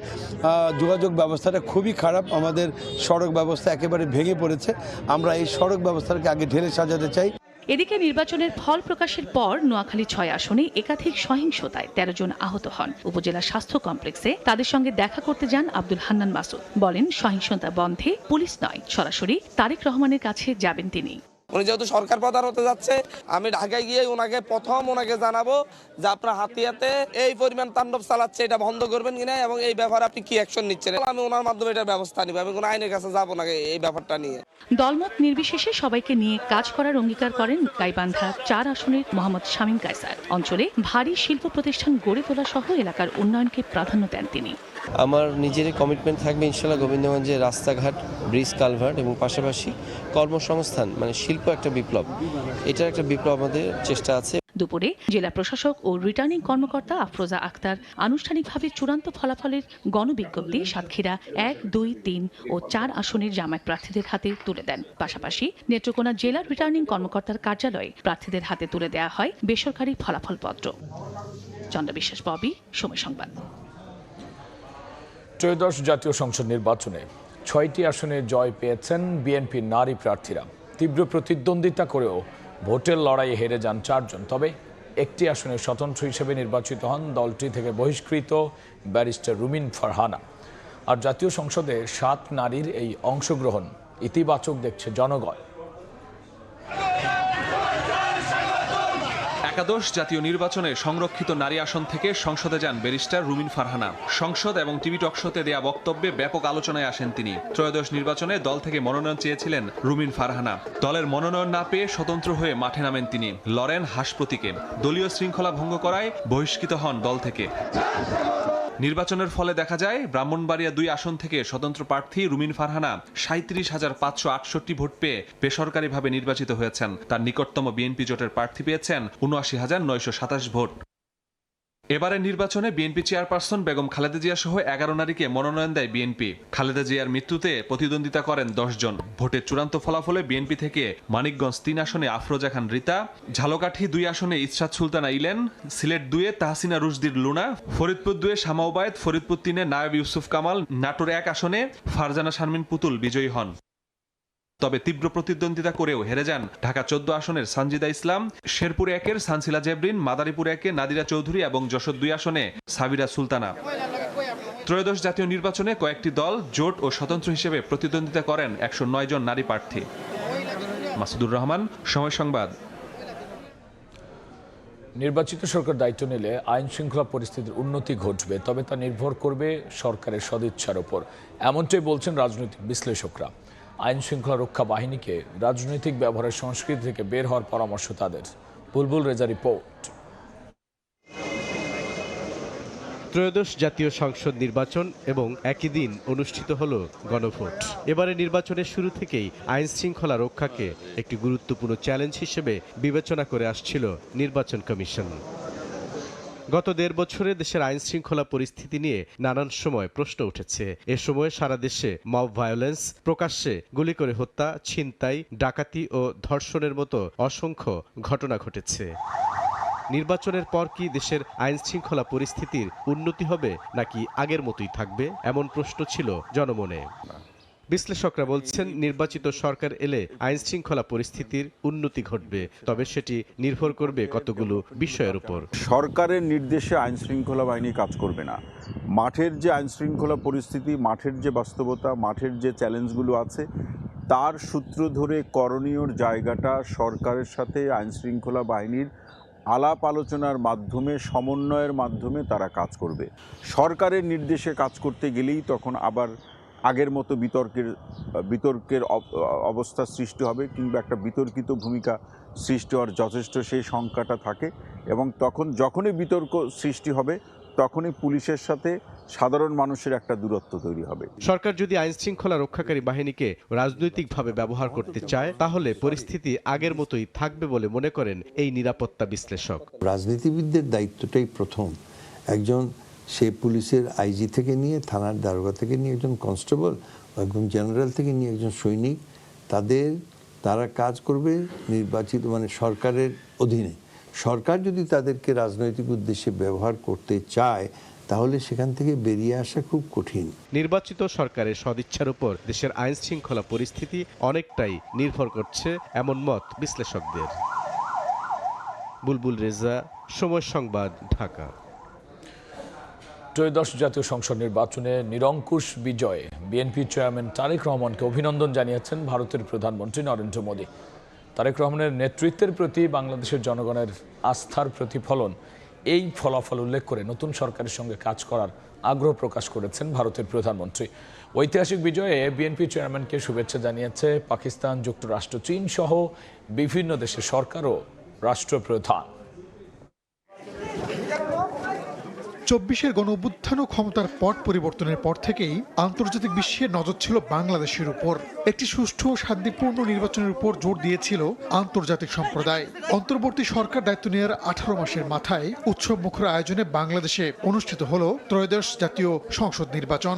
যোগাযোগ ব্যবস্থাটা খুবই খারাপ, আমাদের সড়ক ব্যবস্থা একেবারে ভেঙে পড়েছে। আমরা এই সড়ক ব্যবস্থাকে আগে ঢেলে সাজাতে চাই। এদিকে নির্বাচনের ফল প্রকাশের পর নোয়াখালী 6 আসনে একাধিক সহিংসতায় 13 জন আহত হন। উপজেলা স্বাস্থ্য কমপ্লেক্সে তাদের সঙ্গে দেখা করতে যান আব্দুল হান্নান মাসুদ। বলেন, সহিংসতা বন্ধে পুলিশ নয়, সরাসরি তারেক রহমানের কাছে যাবেন তিনি। উনি যেহেতু সরকার প্রধান হতে যাচ্ছে, আমি ঢাকায় গিয়ে ওনাকে জানাবো যে আপনার হাতিয়াতে এই পরিমাণ তাণ্ডব চালাচ্ছে, এটা বন্ধ করবেন কিনা এবং এই ব্যাপারে আপনি কি অ্যাকশন নিচ্ছেন। আমি ওনার মাধ্যমে এটা ব্যবস্থা নিব, আমি কোনো আইনের কাছে যাবো না এই ব্যাপারটা নিয়ে। দলমত নির্বিশেষে সবাইকে নিয়ে কাজ করার অঙ্গীকার করেন গাইবান্ধা 4 আসনের মোহাম্মদ শামীম কায়সার। অঞ্চলে ভারী শিল্প প্রতিষ্ঠান গড়ে তোলা সহ এলাকার উন্নয়নকে প্রাধান্য দেন তিনি। আমার নিজেরই কমিটমেন্ট থাকবে ইনশাল্লাহ গোবিন্দগঞ্জে রাস্তাঘাট, ব্রিজ, কালভার্ট এবং পাশাপাশি কর্মসংস্থান, মানে শিল্প একটা বিপ্লব, এটার একটা বিপ্লব আমাদের চেষ্টা আছে। দুপুরে জেলা প্রশাসক ও রিটার্নিং কর্মকর্তা আফরোজা আক্তার আনুষ্ঠানিকভাবে চূড়ান্ত ফলাফলের গণবিজ্ঞপ্তি সাতক্ষীরা 1, 2, 3 ও 4 আসনের জামায়াত প্রার্থীদের হাতে তুলে দেন। পাশাপাশি নেত্রকোনা জেলা রিটার্নিং কর্মকর্তার কার্যালয়ে প্রার্থীদের হাতে তুলে দেওয়া হয় বেসরকারি ফলাফলপত্র। চন্দ্র বিশ্বাস, ববি, সময় সংবাদ। ত্রয়োদশ জাতীয় সংসদ নির্বাচনে 6টি আসনে জয় পেয়েছেন বিএনপির নারী প্রার্থীরা। তীব্র প্রতিদ্বন্দ্বিতা করেও ভোটের লড়াইয়ে হেরে যান 4 জন। তবে একটি আসনে স্বতন্ত্র হিসেবে নির্বাচিত হন দলটি থেকে বহিষ্কৃত ব্যারিস্টার রুমিন ফারহানা। আর জাতীয় সংসদে 7 নারীর এই অংশগ্রহণ ইতিবাচক দেখছে জনগণ। একাদশ জাতীয় নির্বাচনে সংরক্ষিত নারী আসন থেকে সংসদে যান ব্যারিস্টার রুমিন ফারহানা। সংসদ এবং টিভি টকশোতে দেয়া বক্তব্যে ব্যাপক আলোচনায় আসেন তিনি। ত্রয়োদশ নির্বাচনে দল থেকে মনোনয়ন চেয়েছিলেন রুমিন ফারহানা। দলের মনোনয়ন না পেয়ে স্বতন্ত্র হয়ে মাঠে নামেন তিনি, লড়েন হাঁস প্রতীকে। দলীয় শৃঙ্খলা ভঙ্গ করায় বহিষ্কৃত হন দল থেকে। নির্বাচনের ফলে দেখা যায় ব্রাহ্মণবাড়িয়া 2 আসন থেকে স্বতন্ত্র প্রার্থী রুমিন ফারহানা 37,568 ভোট পেয়ে বেসরকারিভাবে নির্বাচিত হয়েছেন। তার নিকটতম বিএনপি জোটের প্রার্থী পেয়েছেন 79,927 ভোট। এবারের নির্বাচনে বিএনপি চেয়ারপারসন বেগম খালেদা জিয়া সহ 11 নারীকে মনোনয়ন দেয় বিএনপি। খালেদা জিয়ার মৃত্যুতে প্রতিদ্বন্দ্বিতা করেন 10 জন। ভোটের চূড়ান্ত ফলাফলে বিএনপি থেকে মানিকগঞ্জ 3 আসনে আফরোজা খান রীতা, ঝালকাঠি 2 আসনে ইসরাত সুলতানা ইলেন, সিলেট 2-এ তাহসিনা রুশদির লুনা, ফরিদপুর 2-এ শামা ওবায়েদ, ফরিদপুর 3-এ নায়েব ইউসুফ কামাল, নাটোর 1 আসনে ফারজানা শারমিন পুতুল বিজয়ী হন। তবে তীব্র প্রতিদ্বন্দ্বিতা করেও হেরে যান ঢাকা 14 আসনের সানজিদা ইসলাম, শেরপুর 1-এর সানসিলা জেবরিন, মাদারীপুর 1-এ নাদিরা চৌধুরী এবং যশোর 2 আসনে সাবিরা সুলতানা। ত্রয়োদশ জাতীয় নির্বাচনে কয়েকটি দল জোট ও স্বতন্ত্র হিসেবে প্রতিদ্বন্দ্বিতা করেন 109 জন নারী প্রার্থী। মাসুদুর রহমান, সময় সংবাদ। নির্বাচিত সরকার দায়িত্ব নিলে আইন শৃঙ্খলা পরিস্থিতির উন্নতি ঘটবে, তবে তা নির্ভর করবে সরকারের সদিচ্ছার উপর, এমনটাই বলছেন রাজনৈতিক বিশ্লেষকরা। আইন শৃঙ্খলা রক্ষা বাহিনীকে রাজনৈতিক ব্যবহারের সংস্কৃতি থেকে বের হওয়ার পরামর্শ তাদের। বুলবুল রেজা রিপোর্ট। ত্রয়োদশ জাতীয় সংসদ নির্বাচন এবং একই দিন অনুষ্ঠিত হল গণভোট। এবারে নির্বাচনের শুরু থেকেই আইন শৃঙ্খলা রক্ষাকে একটি গুরুত্বপূর্ণ চ্যালেঞ্জ হিসেবে বিবেচনা করে আসছিল নির্বাচন কমিশন। গত 1.5 বছরে দেশের আইন শৃঙ্খলা পরিস্থিতি নিয়ে নানান সময় প্রশ্ন উঠেছে। এ সময় সারা দেশে মব ভায়োলেন্স, প্রকাশ্যে গুলি করে হত্যা, ছিনতাই, ডাকাতি ও ধর্ষণের মতো অসংখ্য ঘটনা ঘটেছে। নির্বাচনের পর কি দেশের আইন শৃঙ্খলা পরিস্থিতির উন্নতি হবে নাকি আগের মতোই থাকবে, এমন প্রশ্ন ছিল জনমনে। বিশ্লেষকরা বলছেন, নির্বাচিত সরকার এলে আইন শৃঙ্খলা পরিস্থিতির উন্নতি ঘটবে, তবে সেটি নির্ভর করবে কতগুলো বিষয়ের উপর। সরকারের নির্দেশে আইন শৃঙ্খলা বাহিনী কাজ করবে না। মাঠের যে আইন শৃঙ্খলা পরিস্থিতি, মাঠের যে বাস্তবতা, মাঠের যে চ্যালেঞ্জগুলো আছে, তার সূত্র ধরে করণীয়র জায়গাটা সরকারের সাথে আইন শৃঙ্খলা বাহিনীর আলাপ আলোচনার মাধ্যমে, সমন্বয়ের মাধ্যমে তারা কাজ করবে। সরকারের নির্দেশে কাজ করতে গেলেই তখন আবার আগের মতো বিতর্কের অবস্থা সৃষ্টি হবে, কিংবা একটা বিতর্কিত ভূমিকা সৃষ্টি হওয়ার যথেষ্ট সেই সংখ্যাটা থাকে, এবং তখন যখনই বিতর্ক সৃষ্টি হবে তখনই পুলিশের সাথে সাধারণ মানুষের একটা দূরত্ব তৈরি হবে। সরকার যদি আইন শৃঙ্খলা রক্ষাকারী বাহিনীকে রাজনৈতিকভাবে ব্যবহার করতে চায়, তাহলে পরিস্থিতি আগের মতোই থাকবে বলে মনে করেন এই নিরাপত্তা বিশ্লেষক। রাজনীতিবিদদের দায়িত্বটাই প্রথম। একজন সে পুলিশের আইজি থেকে নিয়ে, থানার দারোগা থেকে নিয়ে একজন কনস্টেবল, একজন জেনারেল থেকে নিয়ে একজন সৈনিক, তারা কাজ করবে নির্বাচিত সরকারের অধীনে। সরকার যদি তাদেরকে রাজনৈতিক উদ্দেশ্যে ব্যবহার করতে চায়, তাহলে সেখান থেকে বেরিয়ে আসা খুব কঠিন। নির্বাচিত সরকারের সদিচ্ছার উপর দেশের আইন শৃঙ্খলা পরিস্থিতি অনেকটাই নির্ভর করছে, এমন মত বিশ্লেষকদের। বুলবুল রেজা, সময় সংবাদ, ঢাকা। ত্রয়োদশ জাতীয় সংসদ নির্বাচনে নিরঙ্কুশ বিজয়ে বিএনপি চেয়ারম্যান তারেক রহমানকে অভিনন্দন জানিয়েছেন ভারতের প্রধানমন্ত্রী নরেন্দ্র মোদী। তারেক রহমানের নেতৃত্বের প্রতি বাংলাদেশের জনগণের আস্থার প্রতিফলন এই ফলাফল উল্লেখ করে নতুন সরকারের সঙ্গে কাজ করার আগ্রহ প্রকাশ করেছেন ভারতের প্রধানমন্ত্রী। ঐতিহাসিক বিজয়ে বিএনপি চেয়ারম্যানকে শুভেচ্ছা জানিয়েছে পাকিস্তান, যুক্তরাষ্ট্র, চীন সহ বিভিন্ন দেশের সরকার ও রাষ্ট্রপ্রধান। 24-এর গণঅভ্যুত্থান ও ক্ষমতার পট পরিবর্তনের পর থেকেই আন্তর্জাতিক বিশ্বের নজর ছিল বাংলাদেশের উপর। একটি সুষ্ঠু ও শান্তিপূর্ণ নির্বাচনের উপর জোর দিয়েছিল আন্তর্জাতিক সম্প্রদায়। অন্তর্বর্তী সরকার দায়িত্ব নেওয়ার 18 মাসের মাথায় উৎসব মুখর আয়োজনে বাংলাদেশে অনুষ্ঠিত হলো ত্রয়োদশ জাতীয় সংসদ নির্বাচন।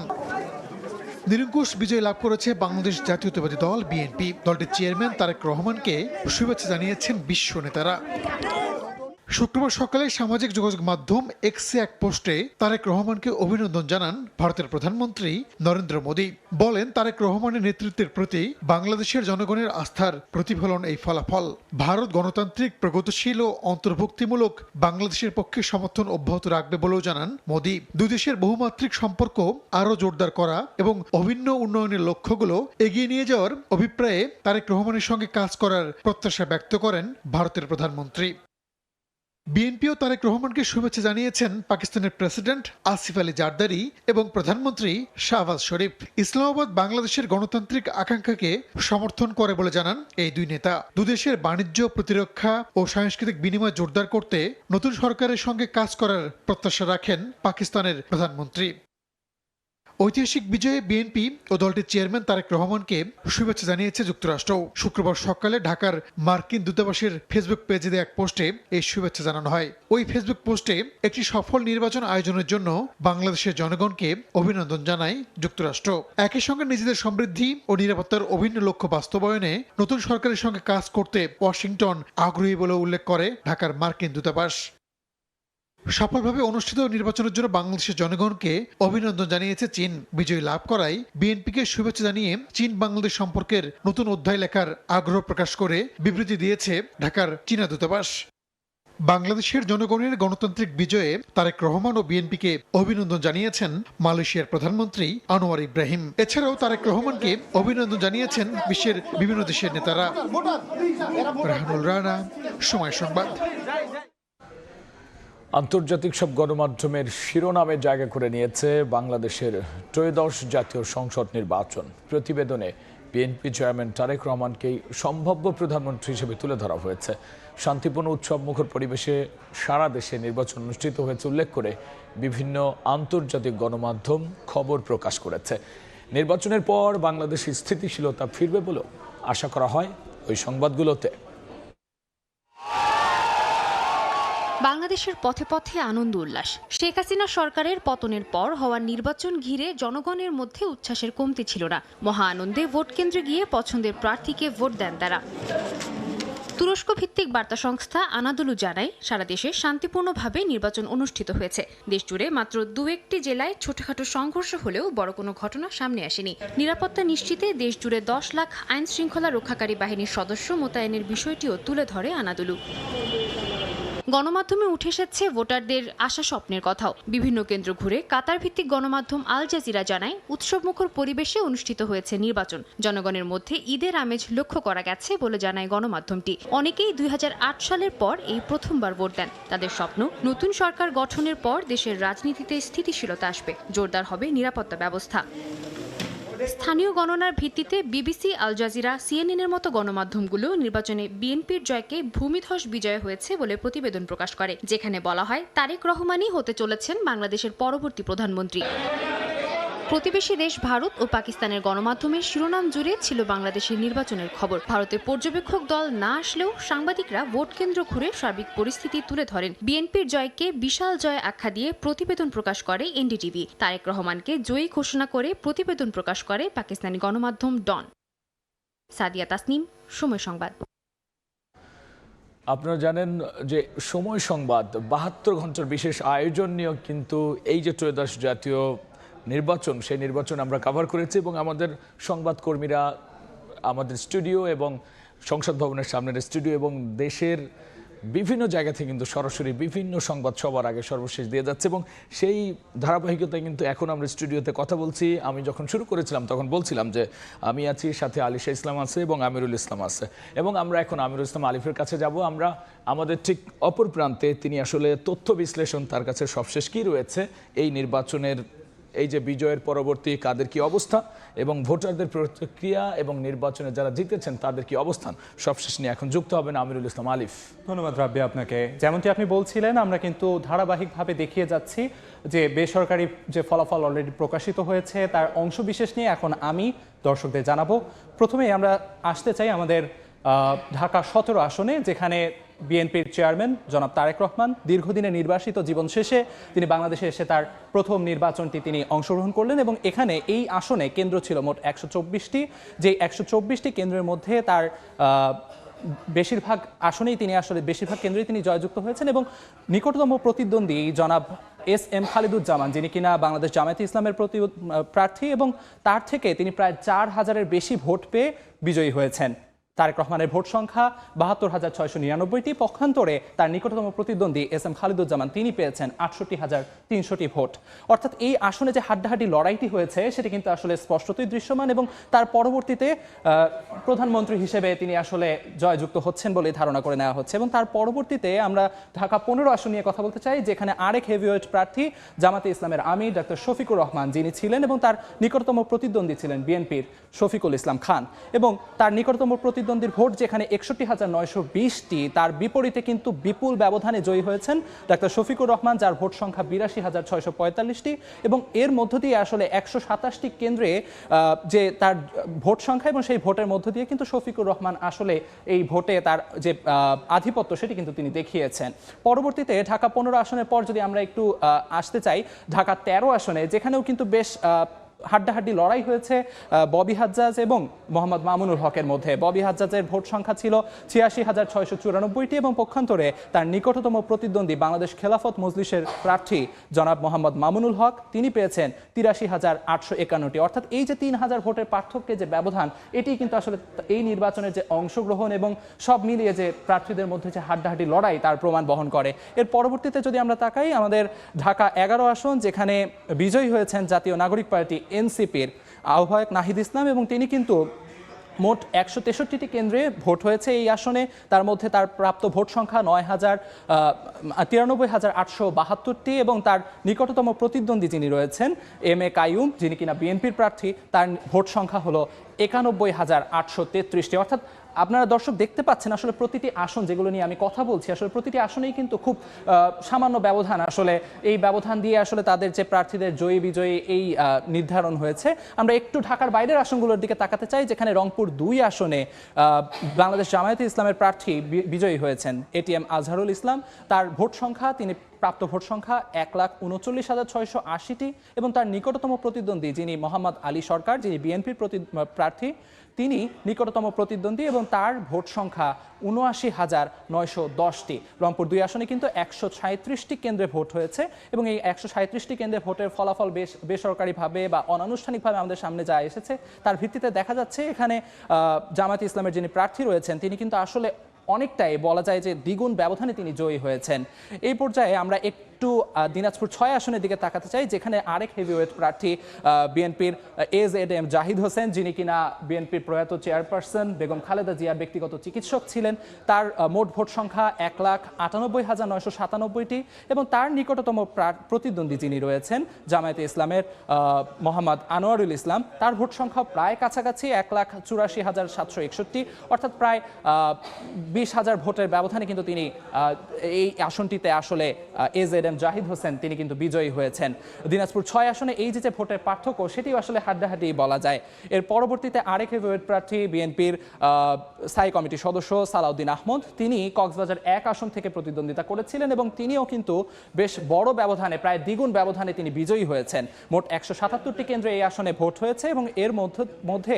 নিরঙ্কুশ বিজয় লাভ করেছে বাংলাদেশ জাতীয়তাবাদী দল বিএনপি। দলটির চেয়ারম্যান তারেক রহমানকে শুভেচ্ছা জানিয়েছেন বিশ্ব নেতারা। শুক্রবার সকালে সামাজিক যোগাযোগ মাধ্যম এক্সে এক পোস্টে তারেক রহমানকে অভিনন্দন জানান ভারতের প্রধানমন্ত্রী নরেন্দ্র মোদী। বলেন, তারেক রহমানের নেতৃত্বের প্রতি বাংলাদেশের জনগণের আস্থার প্রতিফলন এই ফলাফল। ভারত গণতান্ত্রিক, প্রগতিশীল ও অন্তর্ভুক্তিমূলক বাংলাদেশের পক্ষে সমর্থন অব্যাহত রাখবে বলেও জানান মোদী। দুই দেশের বহুমাত্রিক সম্পর্ক আরও জোরদার করা এবং অভিন্ন উন্নয়নের লক্ষ্যগুলো এগিয়ে নিয়ে যাওয়ার অভিপ্রায়ে তারেক রহমানের সঙ্গে কাজ করার প্রত্যাশা ব্যক্ত করেন ভারতের প্রধানমন্ত্রী। বিএনপিও তারেক রহমানকে শুভেচ্ছা জানিয়েছেন পাকিস্তানের প্রেসিডেন্ট আসিফ আলী জারদারি এবং প্রধানমন্ত্রী শাহবাজ শরীফ। ইসলামাবাদ বাংলাদেশের গণতান্ত্রিক আকাঙ্ক্ষাকে সমর্থন করে বলে জানান এই দুই নেতা। দুদেশের বাণিজ্য, প্রতিরক্ষা ও সাংস্কৃতিক বিনিময় জোরদার করতে নতুন সরকারের সঙ্গে কাজ করার প্রত্যাশা রাখেন পাকিস্তানের প্রধানমন্ত্রী। ঐতিহাসিক বিজয়ে বিএনপি ও দলটির চেয়ারম্যান তারেক রহমানকে শুভেচ্ছা জানিয়েছে যুক্তরাষ্ট্র। শুক্রবার সকালে ঢাকার মার্কিন দূতাবাসের ফেসবুক পেজে দেওয়া এক পোস্টে এই শুভেচ্ছা জানানো হয়। ওই ফেসবুক পোস্টে একটি সফল নির্বাচন আয়োজনের জন্য বাংলাদেশের জনগণকে অভিনন্দন জানায় যুক্তরাষ্ট্র। একই সঙ্গে নিজেদের সমৃদ্ধি ও নিরাপত্তার অভিন্ন লক্ষ্য বাস্তবায়নে নতুন সরকারের সঙ্গে কাজ করতে ওয়াশিংটন আগ্রহী বলে উল্লেখ করে ঢাকার মার্কিন দূতাবাস। সফলভাবে অনুষ্ঠিত নির্বাচনের জন্য বাংলাদেশের জনগণকে অভিনন্দন জানিয়েছে চীন। বিজয় লাভ করায় বিএনপিকে শুভেচ্ছা জানিয়ে চীন বাংলাদেশ সম্পর্কের নতুন অধ্যায় লেখার আগ্রহ প্রকাশ করে বিবৃতি দিয়েছে ঢাকার চীনা দূতাবাস। বাংলাদেশের জনগণের গণতান্ত্রিক বিজয়ে তারেক রহমান ও বিএনপিকে অভিনন্দন জানিয়েছেন মালয়েশিয়ার প্রধানমন্ত্রী আনোয়ার ইব্রাহিম। এছাড়াও তারেক রহমানকে অভিনন্দন জানিয়েছেন বিশ্বের বিভিন্ন দেশের নেতারা। রাহানুল রানা, সময় সংবাদ। আন্তর্জাতিক সব গণমাধ্যমের শিরোনামে জায়গা করে নিয়েছে বাংলাদেশের ত্রয়োদশ জাতীয় সংসদ নির্বাচন। প্রতিবেদনে বিএনপি চেয়ারম্যান তারেক রহমানকেই সম্ভাব্য প্রধানমন্ত্রী হিসেবে তুলে ধরা হয়েছে। শান্তিপূর্ণ উৎসবমুখর পরিবেশে সারা দেশে নির্বাচন অনুষ্ঠিত হয়েছে উল্লেখ করে বিভিন্ন আন্তর্জাতিক গণমাধ্যম খবর প্রকাশ করেছে। নির্বাচনের পর বাংলাদেশে স্থিতিশীলতা ফিরবে বলেও আশা করা হয় ওই সংবাদগুলোতে। বাংলাদেশের পথে পথে আনন্দ উল্লাস। শেখ হাসিনা সরকারের পতনের পর হওয়া নির্বাচন ঘিরে জনগণের মধ্যে উচ্ছ্বাসের কমতি ছিল না। মহা আনন্দে ভোট কেন্দ্রে গিয়ে পছন্দের প্রার্থীকে ভোট দেন তারা। তুরস্ক ভিত্তিক বার্তা সংস্থা আনাদুলু জানায়, সারা দেশে শান্তিপূর্ণভাবে নির্বাচন অনুষ্ঠিত হয়েছে। দেশজুড়ে মাত্র 2-1টি জেলায় ছোটখাটো সংঘর্ষ হলেও বড় কোনো ঘটনা সামনে আসেনি। নিরাপত্তা নিশ্চিতে দেশজুড়ে 10 লাখ আইন শৃঙ্খলা রক্ষাকারী বাহিনীর সদস্য মোতায়েনের বিষয়টিও তুলে ধরে আনাদুলু। গণমাধ্যমে উঠে এসেছে ভোটারদের আশা স্বপ্নের কথাও। বিভিন্ন কেন্দ্র ঘুরে কাতার ভিত্তিক গণমাধ্যম আল জাজিরা জানায়, উৎসবমুখর পরিবেশে অনুষ্ঠিত হয়েছে নির্বাচন। জনগণের মধ্যে ঈদের আমেজ লক্ষ্য করা গেছে বলে জানায় গণমাধ্যমটি। অনেকেই 2008 সালের পর এই প্রথমবার ভোট দেন। তাদের স্বপ্ন, নতুন সরকার গঠনের পর দেশের রাজনীতিতে স্থিতিশীলতা আসবে, জোরদার হবে নিরাপত্তা ব্যবস্থা। স্থানীয় গণনার ভিত্তিতে বিবিসি, আল জাজিরা, সিএনএনের মতো গণমাধ্যমগুলো নির্বাচনে বিএনপির জয়কে ভূমিধস বিজয় হয়েছে বলে প্রতিবেদন প্রকাশ করে, যেখানে বলা হয় তারেক রহমানই হতে চলেছেন বাংলাদেশের পরবর্তী প্রধানমন্ত্রী। প্রতিবেশী দেশ ভারত ও পাকিস্তানের গণমাধ্যমের শিরোনাম জুড়ে ছিল বাংলাদেশের নির্বাচনের খবর। ভারতের পর্যবেক্ষক দল না আসলেও সাংবাদিকরা ভোট কেন্দ্র ঘুরে সার্বিক পরিস্থিতি তুলে ধরেন। বিএনপির জয়কে বিশাল জয় আখ্যা দিয়ে প্রতিবেদন প্রকাশ করে এনডিটিভি। তারেক রহমানকে জয়ী ঘোষণা করে প্রতিবেদন প্রকাশ করে পাকিস্তানি গণমাধ্যম ডন। সাদিয়া তাসনিম, সময় সংবাদ। আপনারা জানেন যে সময় সংবাদ 72 ঘন্টার বিশেষ আয়োজন নিয়ে কিন্তু এই যে ত্রয়োদশ জাতীয় নির্বাচন, সেই নির্বাচন আমরা কভার করেছি এবং আমাদের সংবাদকর্মীরা আমাদের স্টুডিও এবং সংসদ ভবনের সামনের স্টুডিও এবং দেশের বিভিন্ন জায়গা থেকে কিন্তু সরাসরি বিভিন্ন সংবাদ সবার আগে সর্বশেষ দিয়ে যাচ্ছে এবং সেই ধারাবাহিকতায় কিন্তু এখন আমরা স্টুডিওতে কথা বলছি। আমি যখন শুরু করেছিলাম তখন বলছিলাম যে আমি আছি, সাথে আলিশা ইসলাম আছে এবং আমিরুল ইসলাম আছে এবং আমরা এখন আমিরুল ইসলাম আলিফের কাছে যাব। আমরা আমাদের ঠিক অপর প্রান্তে তিনি আসলে তথ্য বিশ্লেষণ, তার কাছে সবশেষ কী রয়েছে এই নির্বাচনের, এই যে বিজয়ের পরবর্তী কাদের কি অবস্থা এবং ভোটারদের প্রতিক্রিয়া এবং নির্বাচনে যারা জিতেছেন তাদের কি অবস্থান, সবশেষ নিয়ে এখন যুক্ত হবেন আমিরুল ইসলাম আলিফ। ধন্যবাদ রাব্বি আপনাকে। যেমনটি আপনি বলছিলেন, আমরা কিন্তু ধারাবাহিকভাবে দেখিয়ে যাচ্ছি যে বেসরকারি যে ফলাফল অলরেডি প্রকাশিত হয়েছে তার অংশবিশেষ নিয়ে এখন আমি দর্শকদের জানাবো। প্রথমেই আমরা আসতে চাই আমাদের ঢাকা 17 আসনে, যেখানে বিএনপির চেয়ারম্যান জনাব তারেক রহমান দীর্ঘদিনে নির্বাসিত জীবন শেষে তিনি বাংলাদেশে এসে তার প্রথম নির্বাচনটি তিনি অংশগ্রহণ করলেন এবং এখানে এই আসনে কেন্দ্র ছিল মোট 124টি। যে 124টি কেন্দ্রের মধ্যে তার বেশিরভাগ আসনেই তিনি আসলে বেশিরভাগ কেন্দ্রেই তিনি জয়যুক্ত হয়েছেন এবং নিকটতম প্রতিদ্বন্দ্বী জনাব এস.এম. খালিদুজ্জামান, যিনি কিনা বাংলাদেশ জামায়াতে ইসলামের প্রার্থী এবং তার থেকে তিনি প্রায় 4000-এর বেশি ভোট পেয়ে বিজয়ী হয়েছেন। তারেক রহমানের ভোট সংখ্যা ৭২,৬৯৯টি। পক্ষান্তরে তার নিকটতম প্রতিদ্বন্দ্বী SM খালিদুজ্জামান তিনি পেয়েছেন ৬৮,৩০০টি ভোট। অর্থাৎ এই আসনে যে হাড্ডাহাড্ডি লড়াইটি হয়েছে সেটি কিন্তু আসলে স্পষ্টতই দৃশ্যমান এবং তার পরবর্তীতে প্রধানমন্ত্রী হিসেবে তিনি আসলে জয়যুক্ত হচ্ছেন বলে ধারণা করে নেওয়া হচ্ছে। এবং তার পরবর্তীতে আমরা ঢাকা 15 আসন নিয়ে কথা বলতে চাই, যেখানে আরেক হেভিওয়েট প্রার্থী জামাতে ইসলামের আমির ডক্টর শফিকুর রহমান যিনি ছিলেন এবং তার নিকটতম প্রতিদ্বন্দ্বী ছিলেন বিএনপির শফিকুল ইসলাম খান, এবং তার নিকটতম প্রতিদ্বন্দ্বীর ভোট যেখানে ৬১,৯২০টি, তার বিপরীতে কিন্তু বিপুল ব্যবধানে জয়ী হয়েছেন ডক্টর শফিকুর রহমান, যার ভোট সংখ্যা ৮২,৬৪৫টি। এবং এর মধ্য দিয়ে আসলে ১২৭টি কেন্দ্রে যে তার ভোট সংখ্যা এবং সেই ভোটের মধ্য দিয়ে কিন্তু শফিকুর রহমান আসলে এই ভোটে তার যে আধিপত্য সেটি কিন্তু তিনি দেখিয়েছেন। পরবর্তীতে ঢাকা 15 আসনের পর যদি আমরা একটু আসতে চাই ঢাকা 13 আসনে, যেখানেও কিন্তু বেশ হাড্ডাহাড্ডি লড়াই হয়েছে ববি হাজ্জাজ এবং মোহাম্মদ মামুনুল হকের মধ্যে। ববি হাজ্জাজের ভোট সংখ্যা ছিল ৮৬,৬৯৪টি এবং পক্ষান্তরে তার নিকটতম প্রতিদ্বন্দ্বী বাংলাদেশ খেলাফত মজলিসের প্রার্থী জনাব মোহাম্মদ মামুনুল হক তিনি পেয়েছেন ৮৩,৮৫১টি। অর্থাৎ এই যে ৩,০০০ ভোটের পার্থক্যে যে ব্যবধান, এটি কিন্তু আসলে এই নির্বাচনের যে অংশগ্রহণ এবং সব মিলিয়ে যে প্রার্থীদের মধ্যে যে হাড্ডাহাড্ডি লড়াই তার প্রমাণ বহন করে। এর পরবর্তীতে যদি আমরা তাকাই আমাদের ঢাকা 11 আসন, যেখানে বিজয়ী হয়েছেন জাতীয় নাগরিক পার্টি এনসিপির আহ্বায়ক নাহিদ ইসলাম এবং তিনি কিন্তু মোট ১৬৩টি কেন্দ্রে ভোট হয়েছে এই আসনে। তার মধ্যে তার প্রাপ্ত ভোট সংখ্যা ৯,৯৩,৮৭২টি এবং তার নিকটতম প্রতিদ্বন্দ্বী যিনি রয়েছেন MA কাইয়ুম, যিনি কিনা বিএনপির প্রার্থী, তার ভোট সংখ্যা হলো ৯১,৮৩৩টি। অর্থাৎ আপনারা দর্শক দেখতে পাচ্ছেন আসলে প্রতিটি আসন যেগুলো নিয়ে আমি কথা বলছি, আসলে প্রতিটি আসনেই কিন্তু খুব সামান্য ব্যবধান, আসলে এই ব্যবধান দিয়ে আসলে তাদের যে প্রার্থীদের জয়ী বিজয়ী এই নির্ধারণ হয়েছে। আমরা একটু ঢাকার বাইরের আসনগুলোর দিকে তাকাতে চাই, যেখানে রংপুর 2 আসনে বাংলাদেশ জামায়াতে ইসলামের প্রার্থী বিজয়ী হয়েছেন ATM আজহারুল ইসলাম। তার ভোট সংখ্যা তিনি প্রাপ্ত ভোট সংখ্যা ১,৩৯,৬৮০টি এবং তার নিকটতম প্রতিদ্বন্দ্বী যিনি মোহাম্মদ আলী সরকার, যিনি বিএনপির প্রার্থী, তিনি নিকটতম প্রতিদ্বন্দ্বী এবং তার ভোট সংখ্যা ৭৯,৯১০টি। রংপুর 2 আসনে কিন্তু ১৩৭টি কেন্দ্রে ভোট হয়েছে এবং এই ১৩৭টি কেন্দ্রে ভোটের ফলাফল বেসরকারিভাবে বা অনানুষ্ঠানিকভাবে আমাদের সামনে যা এসেছে তার ভিত্তিতে দেখা যাচ্ছে এখানে জামায়াতে ইসলামের যিনি প্রার্থী রয়েছেন তিনি কিন্তু আসলে অনেকটাই বলা যায় যে দ্বিগুণ ব্যবধানে তিনি জয়ী হয়েছেন। এই পর্যায়ে আমরা একটু দিনাজপুর 6 আসনের দিকে তাকাতে চাই, যেখানে আরেক হেভিওয়েট প্রার্থী বিএনপির AZM জাহিদ হোসেন, যিনি কিনা বিএনপির প্রয়াত চেয়ারপারসন বেগম খালেদা জিয়ার ব্যক্তিগত চিকিৎসক ছিলেন। তার মোট ভোট সংখ্যা ১,৯৮,৯৯৭টি এবং তার নিকটতম প্রতিদ্বন্দ্বী যিনি রয়েছেন জামায়াতে ইসলামের মোহাম্মদ আনোয়ারুল ইসলাম, তার ভোট সংখ্যা প্রায় কাছাকাছি ১,৮৪,৭৬১, অর্থাৎ প্রায় ২০,০০০ ভোটের ব্যবধানে কিন্তু তিনি এই আসনটিতে আসলে AZM জাহিদ হোসেন তিনি কিন্তু বিজয়ী হয়েছেন। দিনাজপুর 6 আসনে এই যে ভোটের পার্থক্য সেটিও আসলে হাড্ডাহাড্ডি বলা যায়। এর পরবর্তীতে আরেক হেভিওয়েট প্রার্থী বিএনপির স্থায়ী কমিটির সদস্য সালাউদ্দিন আহমদ, তিনি কক্সবাজার 1 আসন থেকে প্রতিদ্বন্দ্বিতা করেছিলেন এবং তিনিও কিন্তু বেশ বড় ব্যবধানে প্রায় দ্বিগুণ ব্যবধানে তিনি বিজয়ী হয়েছেন। মোট ১৭৭টি কেন্দ্রে এই আসনে ভোট হয়েছে এবং এর মধ্যে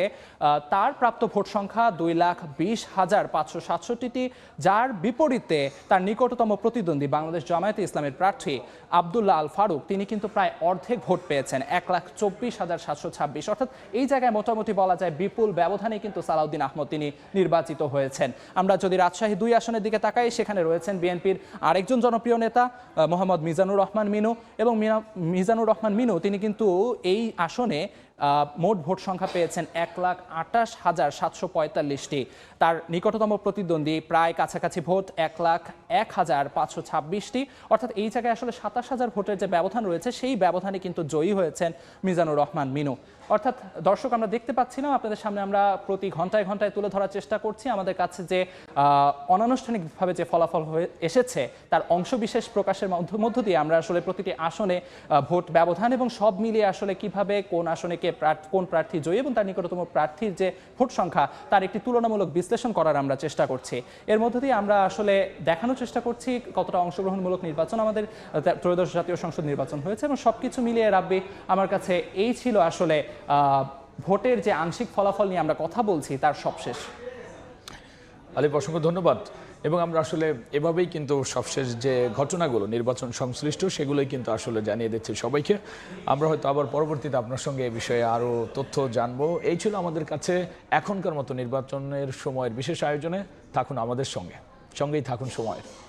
তার প্রাপ্ত ভোট সংখ্যা ২,২০,৫৬৭টি, যার বিপরীতে তার নিকটতম প্রতিদ্বন্দ্বী বাংলাদেশ জামায়াতে ইসলামের প্রার্থী আব্দুল্লাহ আল ফারুক তিনি কিন্তু প্রায় অর্ধেক ভোট পেয়েছেন ১,২৪,৭২৬। অর্থাৎ এই জায়গায় মোটামুটি বলা যায় বিপুল ব্যবধানে কিন্তু সালাউদ্দিন আহমদ তিনি নির্বাচিত হয়েছেন। আমরা যদি রাজশাহী 2 আসনের দিকে তাকাই, সেখানে রয়েছেন বিএনপির আরেকজন জনপ্রিয় নেতা মোহাম্মদ মিজানুর রহমান মিনু এবং মিজানুর রহমান মিনু তিনি কিন্তু এই আসনে মোট ভোট সংখ্যা পেয়েছেন ১,২৮,৭৪৫টি। তার নিকটতম প্রতিদ্বন্দ্বী প্রায় কাছাকাছি ভোট ১,০১,৫২৬টি। অর্থাৎ এই জায়গায় আসলে ২৭,০০০ ভোটের যে ব্যবধান রয়েছে সেই ব্যবধানে কিন্তু জয়ী হয়েছেন মিজানুর রহমান মিনু। অর্থাৎ দর্শক আমরা দেখতে পাচ্ছিলাম, আপনাদের সামনে আমরা প্রতি ঘন্টায় ঘন্টায় তুলে ধরার চেষ্টা করছি আমাদের কাছে যে অনানুষ্ঠানিকভাবে যে ফলাফল হয়ে এসেছে তার অংশবিশেষ প্রকাশের মধ্য দিয়ে আমরা আসলে প্রতিটি আসনে ভোট ব্যবধান এবং সব মিলিয়ে আসলে কিভাবে কোন আসনে কোন প্রার্থী জয়ী এবং তার নিকটতম প্রার্থীর যে ভোট সংখ্যা তার একটি তুলনামূলক বিশ্লেষণ করার আমরা চেষ্টা করছি। এর মধ্য দিয়ে আমরা আসলে দেখানোর চেষ্টা করছি কতটা অংশগ্রহণমূলক নির্বাচন আমাদের ত্রয়োদশ জাতীয় সংসদ নির্বাচন হয়েছে এবং সবকিছু মিলিয়ে রাব্বি আমার কাছে এই ছিল আসলে ভোটের যে আংশিক ফলাফল নিয়ে আমরা কথা বলছি তার সবশেষ। আলিফ অসংখ্য ধন্যবাদ। এবং আমরা আসলে এভাবেই কিন্তু সবশেষ যে ঘটনাগুলো নির্বাচন সংশ্লিষ্ট সেগুলোই কিন্তু আসলে জানিয়ে দিচ্ছি সবাইকে। আমরা হয়তো আবার পরবর্তীতে আপনার সঙ্গে এই বিষয়ে আরও তথ্য জানবো। এই ছিল আমাদের কাছে এখনকার মতো নির্বাচনের সময়ের বিশেষ আয়োজনে। থাকুন আমাদের সঙ্গেই থাকুন সময়ের।